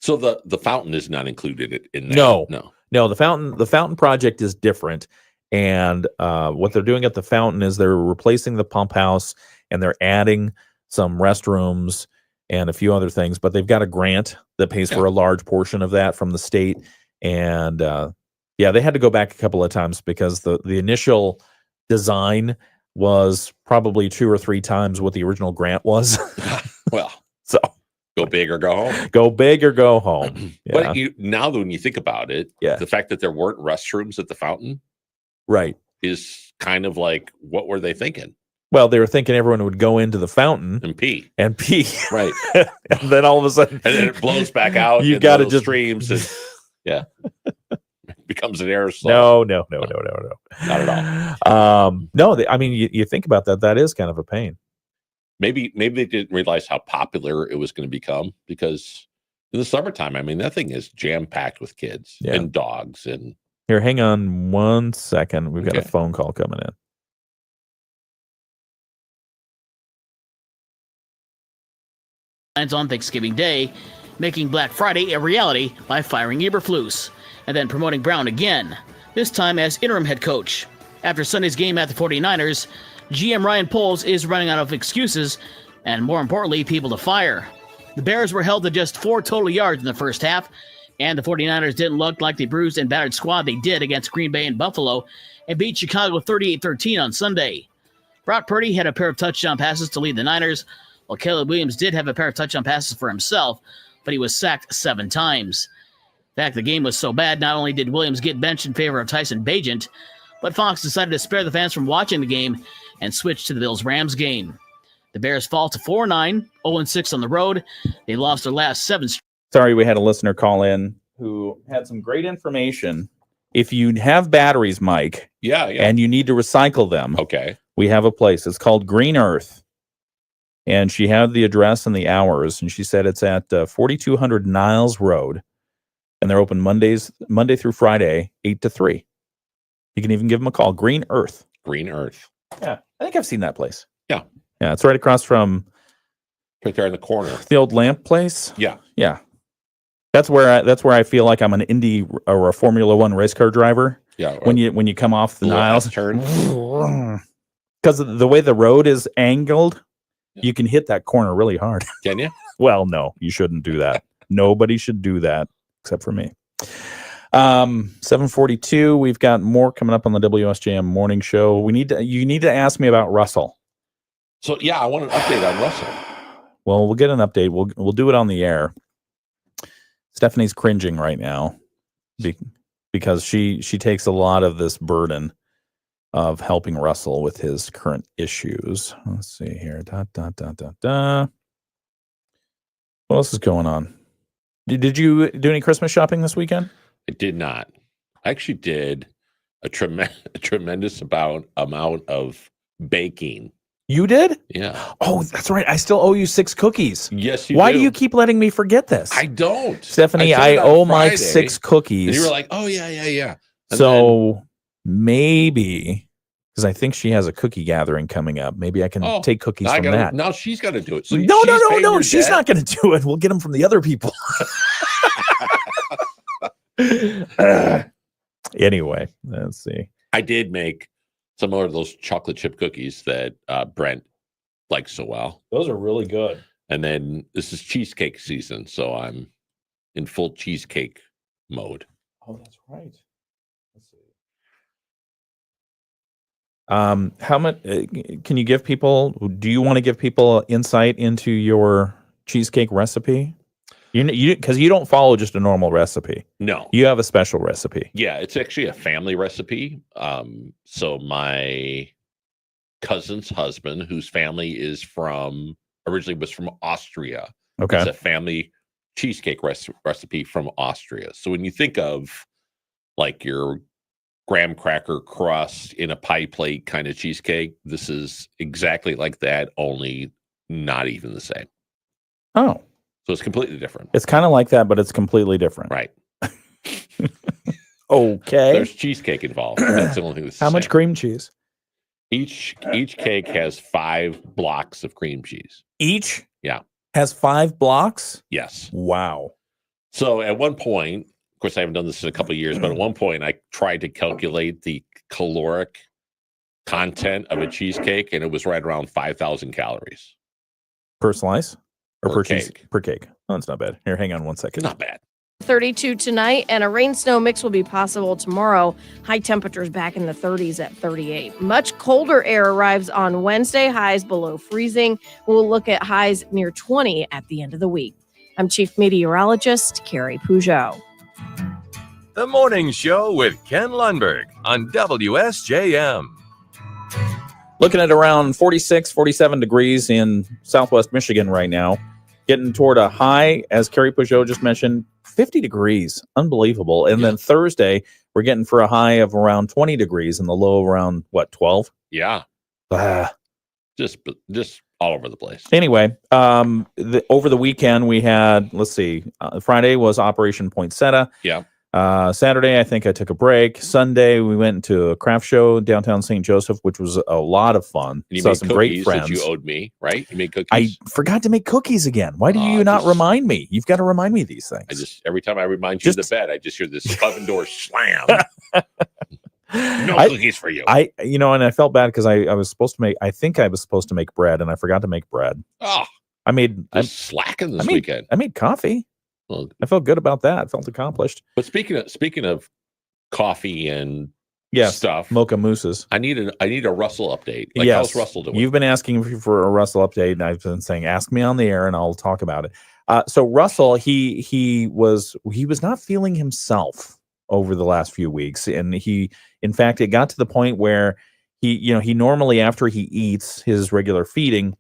So the fountain is not included in that. No, the fountain project is different. And what they're doing at the fountain is they're replacing the pump house and they're adding some restrooms and a few other things. But they've got a grant that pays for a large portion of that from the state. And they had to go back a couple of times because the initial design was probably 2 or 3 times what the original grant was. Well, so go big or go home. Go big or go home. Yeah. But now when you think about it, the fact that there weren't restrooms at the fountain, right, is kind of like, what were they thinking? Well, they were thinking everyone would go into the fountain and pee. Right. And then all of a sudden, and then it blows back out. You got to just streams. And, becomes an aerosol. No. Not at all. No, I mean, you think about that. That is kind of a pain. Maybe they didn't realize how popular it was going to become, because in the summertime, I mean, that thing is jam packed with kids and dogs. And here, hang on 1 second. We've got a phone call coming in. On Thanksgiving Day, making Black Friday a reality by firing Eberflus and then promoting Brown again, this time as interim head coach. After Sunday's game at the 49ers, GM Ryan Poles is running out of excuses and, more importantly, people to fire. The Bears were held to just 4 total yards in the first half, and the 49ers didn't look like the bruised and battered squad they did against Green Bay and Buffalo and beat Chicago 38-13 on Sunday. Brock Purdy had a pair of touchdown passes to lead the Niners, while Caleb Williams did have a pair of touchdown passes for himself, but he was sacked 7 times. In fact, the game was so bad, not only did Williams get benched in favor of Tyson Bagent, but Fox decided to spare the fans from watching the game and switch to the Bills-Rams game. The Bears fall to 4-9, 0-6 on the road. They lost their last 7. Sorry, we had a listener call in who had some great information. If you have batteries, Mike, and you need to recycle them, we have a place. It's called Green Earth. And she had the address and the hours, and she said it's at 4200 Niles Road, and they're open Monday through Friday, 8 to 3. You can even give them a call. Green Earth. Green Earth. Yeah, I think I've seen that place. Yeah, it's right across from, right there in the corner, the old lamp place. Yeah. That's where I feel like I'm an Indy or a Formula One race car driver. Yeah, when you come off the Niles turn, because the way the road is angled. You can hit that corner really hard. Can you? Well, no, you shouldn't do that. Nobody should do that except for me. 7:42. We've got more coming up on the WSJM morning show. You need to ask me about Russell. So I want an update on Russell. Well, we'll get an update. We'll do it on the air. Stephanie's cringing right now because she takes a lot of this burden of helping Russell with his current issues. Let's see here. What else is going on? Did you do any Christmas shopping this weekend? I did not. I actually did a tremendous amount of baking. You did? Yeah. Oh, that's right. I still owe you 6 cookies. Yes, you Why do you keep letting me forget this? I don't. Stephanie, I owe Mike 6 cookies. And you were like, oh, yeah. And so maybe, because I think she has a cookie gathering coming up. Maybe I can take cookies from that. Now she's got to do it. So no. She's not going to do it. We'll get them from the other people. Anyway, let's see. I did make some more of those chocolate chip cookies that Brent likes so well. Those are really good. And then this is cheesecake season, so I'm in full cheesecake mode. Oh, that's right. Let's see. How much can you give people? Do you want to give people insight into your cheesecake recipe? You because you don't follow just a normal recipe. No, you have a special recipe. Yeah, it's actually a family recipe. So my cousin's husband, whose family is originally was from Austria. Okay, it's a family cheesecake recipe from Austria. So when you think of like your graham cracker crust in a pie plate kind of cheesecake, this is exactly like that, only not even the same. Oh. So it's completely different. It's kind of like that, but it's completely different. Right. Okay. There's cheesecake involved. That's the only thing that's the How much same. cream cheese? Each cake has 5 blocks of cream cheese. Each Yeah. has 5 blocks? Yes. Wow. So at one point, of course, I haven't done this in a couple of years, but at one point I tried to calculate the caloric content of a cheesecake, and it was right around 5,000 calories. Per slice? Or Per per cheese? cake. Per cake. Oh, that's not bad. Here, hang on one second. Not bad. 32 tonight, and a rain snow mix will be possible tomorrow. High temperatures back in the 30s at 38. Much colder air arrives on Wednesday, highs below freezing. We'll look at highs near 20 at the end of the week. I'm Chief Meteorologist Carrie Peugeot. The Morning Show with Ken Lundberg on WSJM. Looking at around 46, 47 degrees in southwest Michigan right now. Getting toward a high, as Carrie Peugeot just mentioned, 50 degrees. Unbelievable. And then Thursday, we're getting for a high of around 20 degrees and the low around, 12? Yeah. Just all over the place. Anyway, over the weekend, we had, let's see, Friday was Operation Poinsettia. Yeah. Saturday, I think I took a break. Sunday, we went to a craft show downtown St. Joseph, which was a lot of fun. And you Saw made some cookies great friends. that you owed me, right? You made cookies. I forgot to make cookies again. Why do you not remind me? You've got to remind me of these things. Every time I remind you of the bed, I just hear this oven door slam. No cookies for you. And I felt bad because I was supposed to make. I think I was supposed to make bread, and I forgot to make bread. Oh, I'm slacking this weekend. I made coffee. Well, I felt good about that. I felt accomplished. But speaking of coffee and stuff, mocha mousses. I need a Russell update. Like, Yes, how's Russell doing? You've been asking for a Russell update, and I've been saying, ask me on the air, and I'll talk about it. So Russell, he was not feeling himself over the last few weeks, and in fact, it got to the point where he normally, after he eats his regular feeding,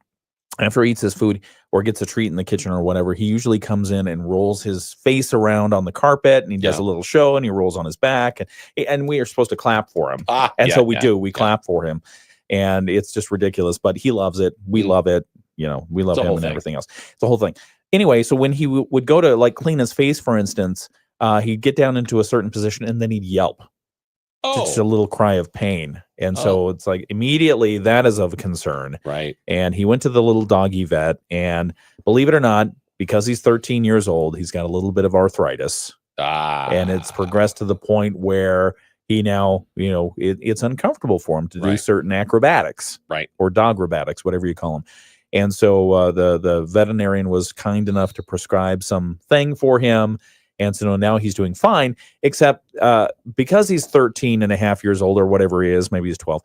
after he eats his food or gets a treat in the kitchen or whatever, he usually comes in and rolls his face around on the carpet, and he does a little show, and he rolls on his back, and we are supposed to clap for him. So we do. We clap for him, and it's just ridiculous, but he loves it. We love it. We love him and everything else. It's the whole thing. Anyway, so when he would go to like clean his face, for instance, he'd get down into a certain position and then he'd yelp. Just a little cry of pain. And so it's like immediately that is of concern. Right. And he went to the little doggy vet, and believe it or not, because he's 13 years old, he's got a little bit of arthritis. And it's progressed to the point where he now, it's uncomfortable for him to do certain acrobatics. Right. Or dog acrobatics, whatever you call them. And so the veterinarian was kind enough to prescribe something for him. And so now he's doing fine, except because he's 13 and a half years old or whatever he is, maybe he's 12,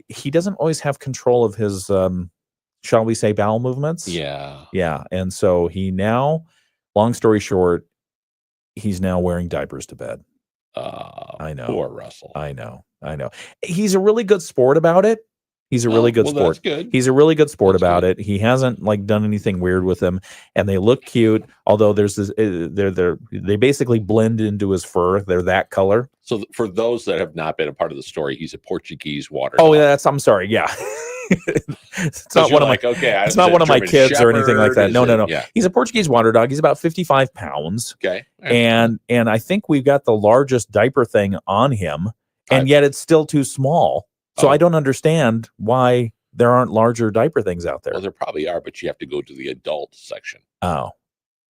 he doesn't always have control of his, shall we say, bowel movements. Yeah. Yeah. And so he now, long story short, he's now wearing diapers to bed. I know. Poor Russell. I know. He's a really good sport about it. He's a really good sport. That's good. He's a really good sport about it. He hasn't done anything weird with them, and they look cute. Although there's this, they basically blend into his fur. They're that color. So for those that have not been a part of the story, he's a Portuguese water. Oh, yeah, I'm sorry. Yeah, it's not one of my. It's not one of my kids or anything like that. No. Yeah. He's a Portuguese water dog. He's about 55 pounds. Okay, and I think we've got the largest diaper thing on him, and yet it's still too small. So I don't understand why there aren't larger diaper things out there. Well, there probably are, but you have to go to the adult section. Oh,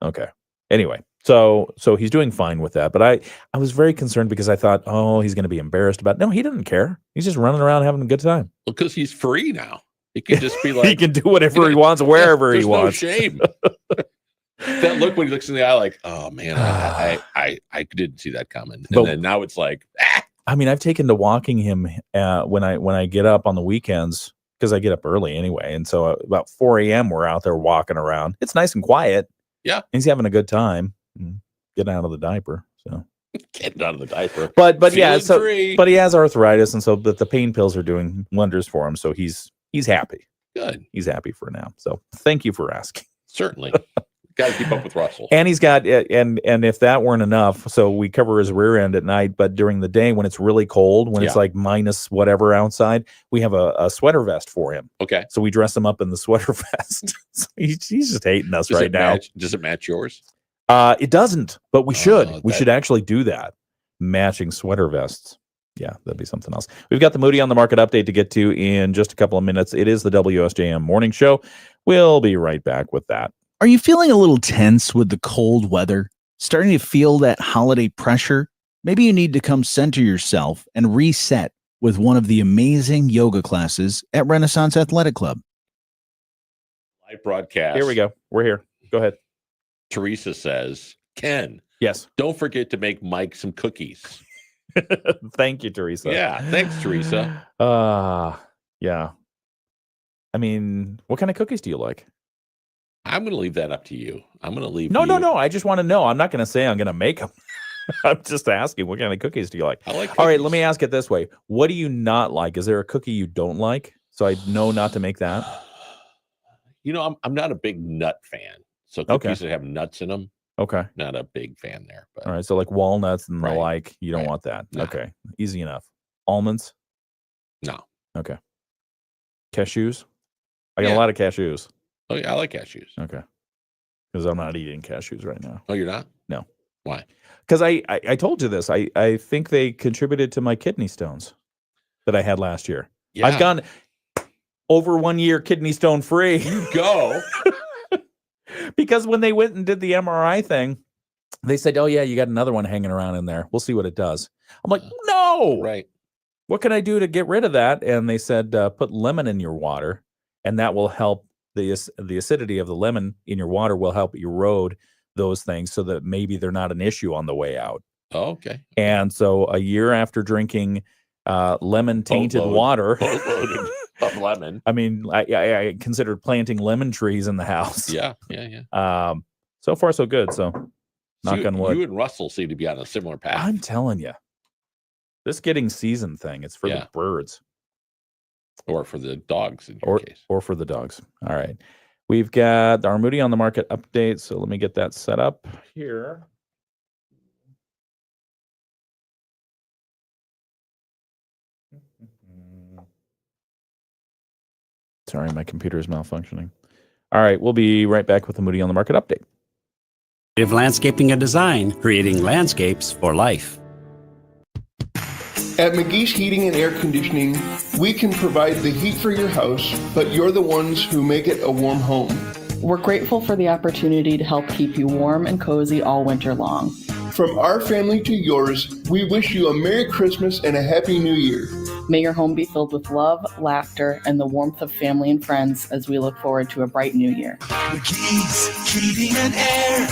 okay. Anyway, so he's doing fine with that. But I was very concerned because I thought, he's going to be embarrassed about it. No, he doesn't care. He's just running around having a good time. Well, because he's free now. He can just be like, he can do whatever he wants, wherever he wants. There's no shame. That look when he looks in the eye, like, oh man, I didn't see that coming. And then now it's like, I mean, I've taken to walking him when I get up on the weekends, because I get up early anyway. And so about 4 a.m. we're out there walking around. It's nice and quiet. Yeah. He's having a good time getting out of the diaper. So getting out of the diaper. But yeah, so free. But he has arthritis, and so the pain pills are doing wonders for him. So he's happy. Good. He's happy for now. So thank you for asking. Certainly. Got to keep up with Russell. And he's got, and if that weren't enough, so we cover his rear end at night, but during the day when it's really cold, when it's like minus whatever outside, we have a sweater vest for him. Okay. So we dress him up in the sweater vest. So he's just hating us right now. Does it match yours? It doesn't, but we should. We should actually do that. Matching sweater vests. Yeah, that'd be something else. We've got the Moody on the Market update to get to in just a couple of minutes. It is the WSJM Morning Show. We'll be right back with that. Are you feeling a little tense with the cold weather? Starting to feel that holiday pressure? Maybe you need to come center yourself and reset with one of the amazing yoga classes at Renaissance Athletic Club. Live broadcast. Here we go. We're here. Go ahead. Teresa says, Ken. Yes. Don't forget to make Mike some cookies. Thank you, Teresa. Yeah. Thanks, Teresa. Yeah. I mean, what kind of cookies do you like? I'm going to leave that up to you. I'm going to leave. No. I just want to know. I'm not going to say I'm going to make them. I'm just asking, what kind of cookies do you like? I like cookies. All right, let me ask it this way. What do you not like? Is there a cookie you don't like? So I know not to make that. You know, I'm not a big nut fan. So cookies that have nuts in them. Okay. Not a big fan there. But all right. So like walnuts and the Right. like, you don't want that. No. Okay. Easy enough. Almonds? No. Okay. Cashews? I got Yeah. a lot of cashews. Oh, yeah, I like cashews. Okay. Because I'm not eating cashews right now. Oh, you're not? No. Why? Because I told you this. I think they contributed to my kidney stones that I had last year. Yeah. I've gone over 1 year kidney stone free. You go. Because when they went and did the MRI thing, they said, oh, yeah, you got another one hanging around in there. We'll see what it does. I'm like, no. Right. What can I do to get rid of that? And they said, put lemon in your water, and that will help. The acidity of the lemon in your water will help erode those things so that maybe they're not an issue on the way out. Oh, okay. And so a year after drinking lemon tainted water, of lemon. I mean, I considered planting lemon trees in the house. Yeah. So far, so good. So knock on wood. You and Russell seem to be on a similar path. I'm telling you, this getting seasoned thing, it's for the birds. Or for the dogs in your case. Or for the dogs. All right. We've got our Moody on the Market update. So let me get that set up here. Sorry, my computer is malfunctioning. All right. We'll be right back with the Moody on the Market update. Landscaping and Design, creating landscapes for life. At McGee's Heating and Air Conditioning, we can provide the heat for your house, but you're the ones who make it a warm home. We're grateful for the opportunity to help keep you warm and cozy all winter long. From our family to yours, we wish you a Merry Christmas and a Happy New Year. May your home be filled with love, laughter, and the warmth of family and friends as we look forward to a bright new year. McGee's Heating and Air.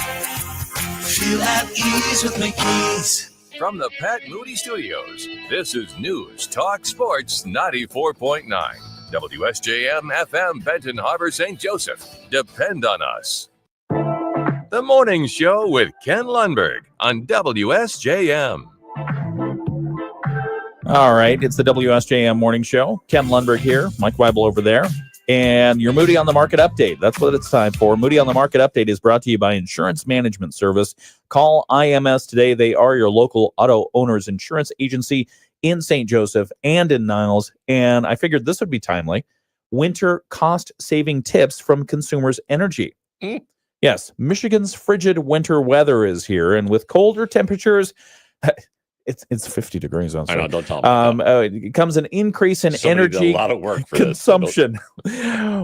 Feel at ease with McGee's. From the Pat Moody Studios, this is News Talk Sports 94.9. WSJM FM Benton Harbor, St. Joseph. Depend on us. The Morning Show with Ken Lundberg on WSJM. All right. It's the WSJM Morning Show. Ken Lundberg here. Mike Weibel over there. And your Moody on the Market update. That's what it's time for. Moody on the Market update is brought to you by Insurance Management Service. Call IMS today. They are your local auto owners insurance agency in St. Joseph and in Niles. And I figured this would be timely. Winter cost saving tips from Consumers Energy. Yes, Michigan's frigid winter weather is here. And with colder temperatures, it's 50 degrees outside. I know, don't tell me. It comes an increase in Somebody did energy a lot of work for consumption.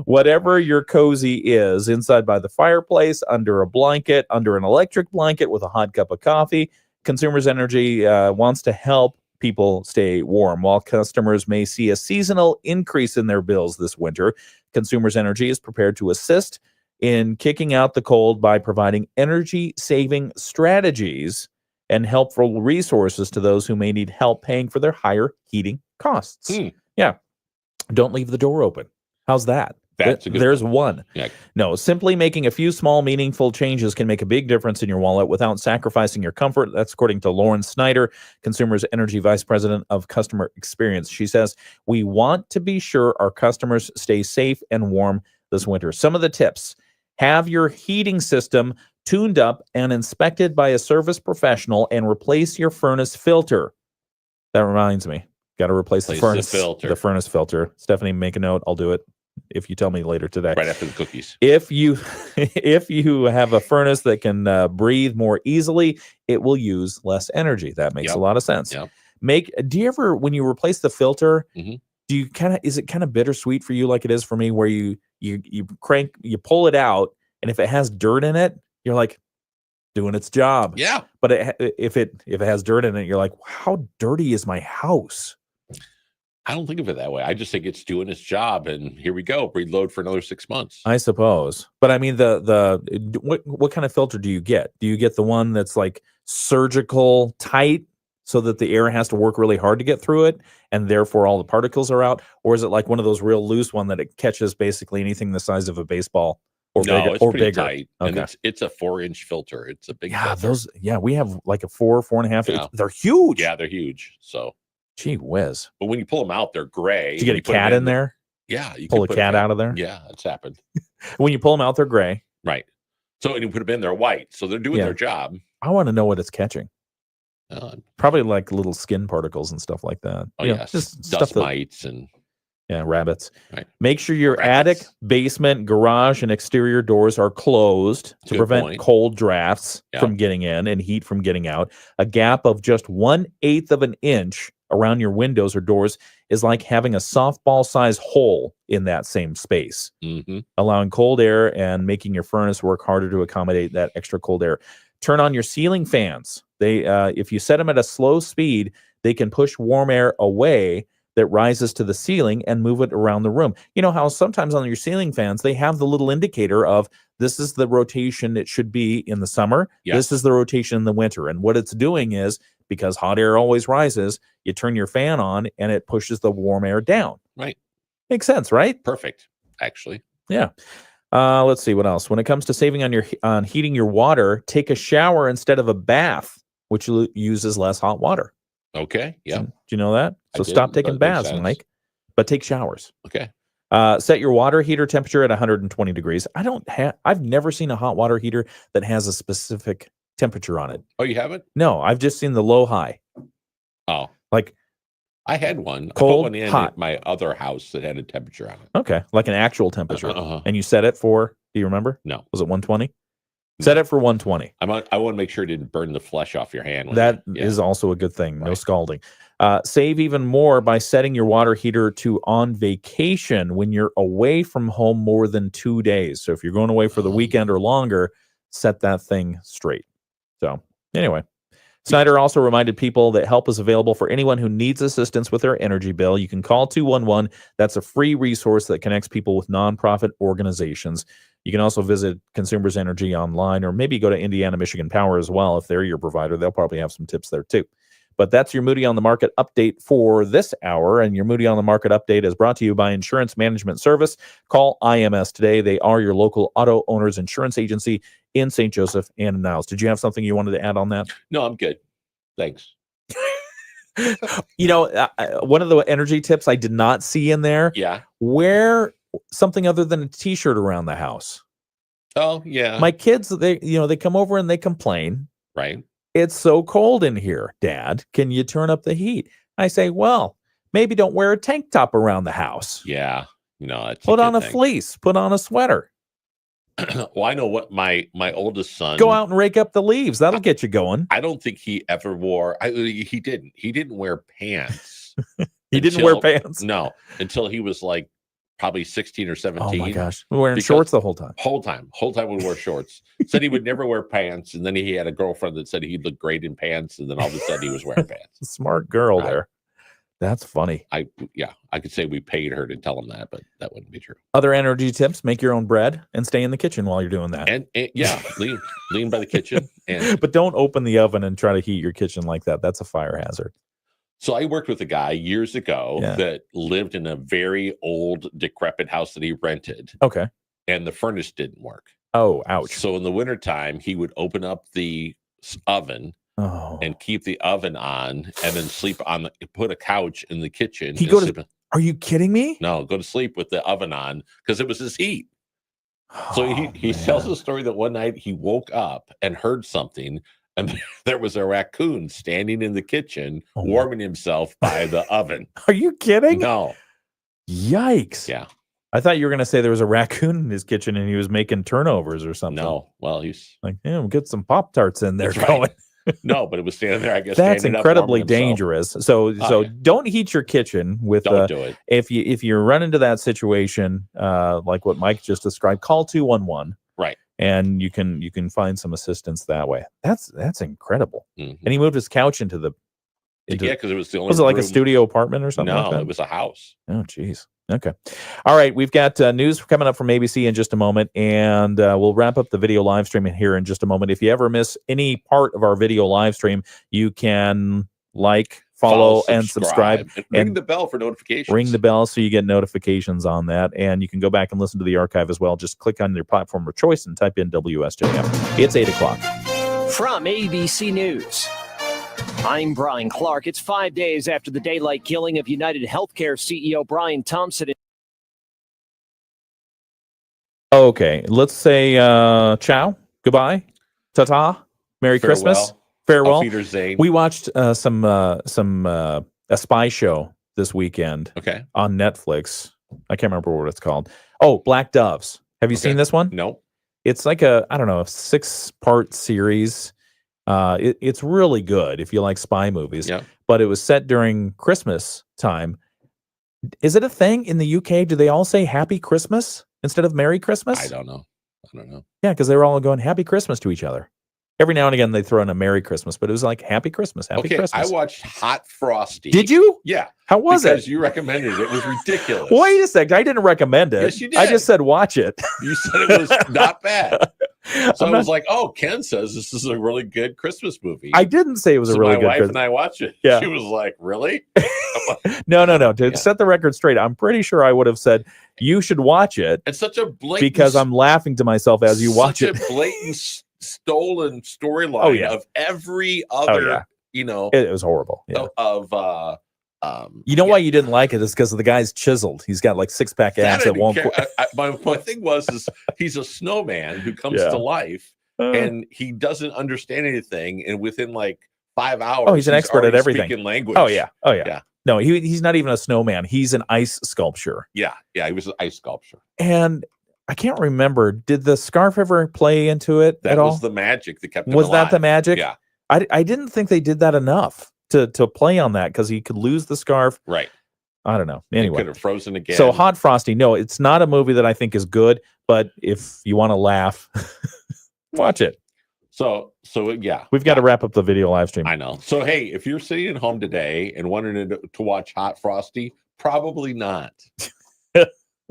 Whatever your cozy is, inside by the fireplace, under a blanket, under an electric blanket with a hot cup of coffee, Consumers Energy wants to help people stay warm. While customers may see a seasonal increase in their bills this winter, Consumers Energy is prepared to assist in kicking out the cold by providing energy-saving strategies and helpful resources to those who may need help paying for their higher heating costs. Yeah. Don't leave the door open. How's that? That's a good There's one. Yeah. No, simply making a few small, meaningful changes can make a big difference in your wallet without sacrificing your comfort. That's according to Lauren Snyder, Consumers Energy Vice President of Customer Experience. She says, we want to be sure our customers stay safe and warm this winter. Some of the tips: Have your heating system tuned up and inspected by a service professional and replace your furnace filter. That reminds me. Got to replace the furnace filter. The furnace filter. Stephanie, make a note. I'll do it if you tell me later today. Right after the cookies. If you have a furnace that can breathe more easily, it will use less energy. That makes a lot of sense. Yep. Do you ever, when you replace the filter, Mm-hmm. is it kind of bittersweet for you like it is for me, where you pull it out, and if it has dirt in it, you're like, doing its job. Yeah. But if it has dirt in it, you're like, how dirty is my house? I don't think of it that way. I just think it's doing its job, and here we go. Reload for another 6 months. I suppose. But I mean, what kind of filter do you get? Do you get the one that's like surgical tight, so that the air has to work really hard to get through it, and therefore all the particles are out? Or is it like one of those real loose one that it catches basically anything the size of a baseball or No, bigger? it's pretty Bigger? tight. Okay. And it's a 4-inch filter. It's a big Yeah, filter. we have like a 4.5. Yeah. They're huge. Yeah, they're huge. So, gee whiz. but when you pull them out, they're gray. Did you get a put 'em cat in there? Yeah, you Pull can a put cat out of there? Yeah, it's happened. When you pull them out, they're gray. Right. So when you put them in, they're white. So they're doing Yeah. their job. I want to know what it's catching. Oh, Probably like little skin particles and stuff like that. You know, yes. just stuff Dust that- mites and Yeah, rabbits. Right. Make sure your Rabbits. attic, basement, garage, and exterior doors are closed to Good prevent point. cold drafts Yeah. from getting in and heat from getting out. A gap of just 1/8 of an inch around your windows or doors is like having a softball-sized hole in that same space, allowing cold air and making your furnace work harder to accommodate that extra cold air. Turn on your ceiling fans. They, if you set them at a slow speed, they can push warm air away that rises to the ceiling and move it around the room. You know how sometimes on your ceiling fans, they have the little indicator of this is the rotation it should be in the summer. Yes. This is the rotation in the winter. And what it's doing is, because hot air always rises, you turn your fan on and it pushes the warm air down. Right. Makes sense, right? Perfect, actually. Yeah. Let's see what else. When it comes to saving on heating your water, take a shower instead of a bath, which uses less hot water. Okay. Yeah. Do you know that? I So didn't, stop but taking it makes baths, sense. Mike, but take showers. Okay. Set your water heater temperature at 120 degrees. I've never seen a hot water heater that has a specific temperature on it. Oh, you haven't? No, I've just seen the low high. Oh, like I had one. I put cold, one in hot. at my other house that had a temperature on it. Okay, like an actual temperature. Uh-huh. And you set it for, do you remember? No. Was it 120? Set it for 120. I want to make sure it didn't burn the flesh off your hand. That is also a good thing. No scalding. Save even more by setting your water heater to on vacation when you're away from home more than 2 days. So if you're going away for the weekend or longer, set that thing straight. So anyway, Snyder also reminded people that help is available for anyone who needs assistance with their energy bill. You can call 211. That's a free resource that connects people with nonprofit organizations. You can also visit Consumers Energy online, or maybe go to Indiana Michigan Power as well. If they're your provider, they'll probably have some tips there too. But that's your Moody on the Market update for this hour. And your Moody on the Market update is brought to you by Insurance Management Service. Call IMS today. They are your local auto owners insurance agency in St. Joseph and in Niles. Did you have something you wanted to add on that? No, I'm good. Thanks. You know, one of the energy tips I did not see in there. Yeah. Wear something other than a t-shirt around the house. Oh, yeah. My kids, they come over and they complain. Right. It's so cold in here, Dad. Can you turn up the heat? I say, well, maybe don't wear a tank top around the house. Yeah. No, it's Put on a thing. fleece. Put on a sweater. Well, I know what my oldest son. Go out and rake up the leaves. That'll get you going. I don't think he ever wore. He didn't wear pants. He didn't wear pants? No, until he was like probably 16 or 17. Oh my gosh. Wearing shorts the whole time. Whole time would wear shorts. Said he would never wear pants, and then he had a girlfriend that said he'd look great in pants, and then all of a sudden he was wearing pants. Smart girl there. That's funny. I could say we paid her to tell him that, but that wouldn't be true. Other energy tips: make your own bread and stay in the kitchen while you're doing that. And yeah, lean by the kitchen, but don't open the oven and try to heat your kitchen like that. That's a fire hazard. So I worked with a guy years ago Yeah. that lived in a very old, decrepit house that he rented. Okay. And the furnace didn't work. Oh, ouch. So in the wintertime, he would open up the oven and keep the oven on, and then put a couch in the kitchen. Are you kidding me? No, go to sleep with the oven on because it was his heat. So he tells the story that one night he woke up and heard something, and there was a raccoon standing in the kitchen warming himself by the oven. Are you kidding? No. Yikes. Yeah. I thought you were going to say there was a raccoon in his kitchen and he was making turnovers or something. No. Well, he's like, yeah, we'll get some Pop-Tarts in there That's going. right. No, but it was standing there, I guess. That's standing up, incredibly warming himself. dangerous. So don't heat your kitchen with Don't do it. If you run into that situation, like what Mike just described, call 211. Right. And you can find some assistance that way. That's incredible. Mhm. And he moved his couch into the Yeah, because it was the only was it like a room. studio apartment or something? No, like that? it was a house. Oh, geez. Okay. All right. We've got news coming up from ABC in just a moment, and we'll wrap up the video live streaming here in just a moment. If you ever miss any part of our video live stream, you can follow, and subscribe. And ring and the bell for notifications. ring the bell so you get notifications on that. And you can go back and listen to the archive as well. Just click on your platform of choice and type in WSJM. It's 8 o'clock. From ABC News, I'm Brian Clark. It's 5 days after the daylight killing of United Healthcare CEO Brian Thompson. Okay. Let's say ciao, goodbye, ta-ta, Merry Christmas, farewell. Auf Wiedersehen. We watched a spy show this weekend. Okay. On Netflix. I can't remember what it's called. Oh, Black Doves. Have you seen this one? No. It's like a 6-part series. It's really good if you like spy movies. Yeah. But it was set during Christmas time. Is it a thing in the UK? Do they all say Happy Christmas instead of Merry Christmas? I don't know. Yeah, because they were all going Happy Christmas to each other. Every now and again they throw in a Merry Christmas, but it was like Happy Christmas, Happy Christmas. I watched Hot Frosty. Did you? Yeah. How was because it? you recommended it. It was ridiculous. Wait a sec. I didn't recommend it. Yes, you I did. just said watch it. You said it was not bad. So I'm I was like, oh, Ken says this is a really good Christmas movie. I didn't say it was So a really my good wife Christmas. and I watched it. Yeah. She was like, really? No. To set the record straight, I'm pretty sure I would have said you should watch it It's such a blatant because I'm laughing to myself as you watch it. such a blatant stolen storyline Oh, yeah. of every other, yeah. It was horrible. Yeah. of You know why you didn't like it is because the guy's chiseled. He's got like 6-pack that abs I at one didn't point. care. My thing is he's a snowman who comes Yeah. to life and he doesn't understand anything, and within like 5 hours Oh, he's an expert at already everything. speaking language. Oh yeah. Yeah. No, he's not even a snowman. He's an ice sculpture. Yeah, he was an ice sculptor. And I can't remember. Did the scarf ever play into it That at all? was the magic that kept him Was that the alive. magic? Yeah. I didn't think they did that enough to play on that because he could lose the scarf. Right. I don't know. He Anyway, could have frozen again. so Hot Frosty. No, it's not a movie that I think is good, but if you want to laugh, watch it. So yeah, We've got to wrap up the video live stream. I know. So hey, if you're sitting at home today and wanting to watch Hot Frosty, probably not.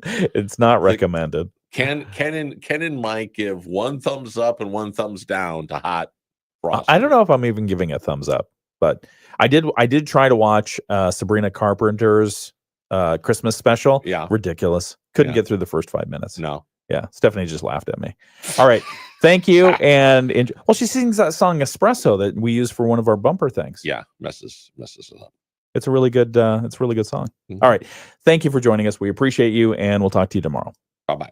It's not recommended. Ken and Mike give one thumbs up and one thumbs down to Hot Frosty. I don't know if I'm even giving a thumbs up, but I did try to watch Sabrina Carpenter's Christmas special. Yeah. Ridiculous. Couldn't Yeah. get through the first 5 minutes. No. Yeah. Stephanie just laughed at me. All right. Thank you. And well, she sings that song Espresso that we use for one of our bumper things. Yeah, messes us up. It's a really good song. Mhm. All right. Thank you for joining us. We appreciate you, and we'll talk to you tomorrow. Bye-bye.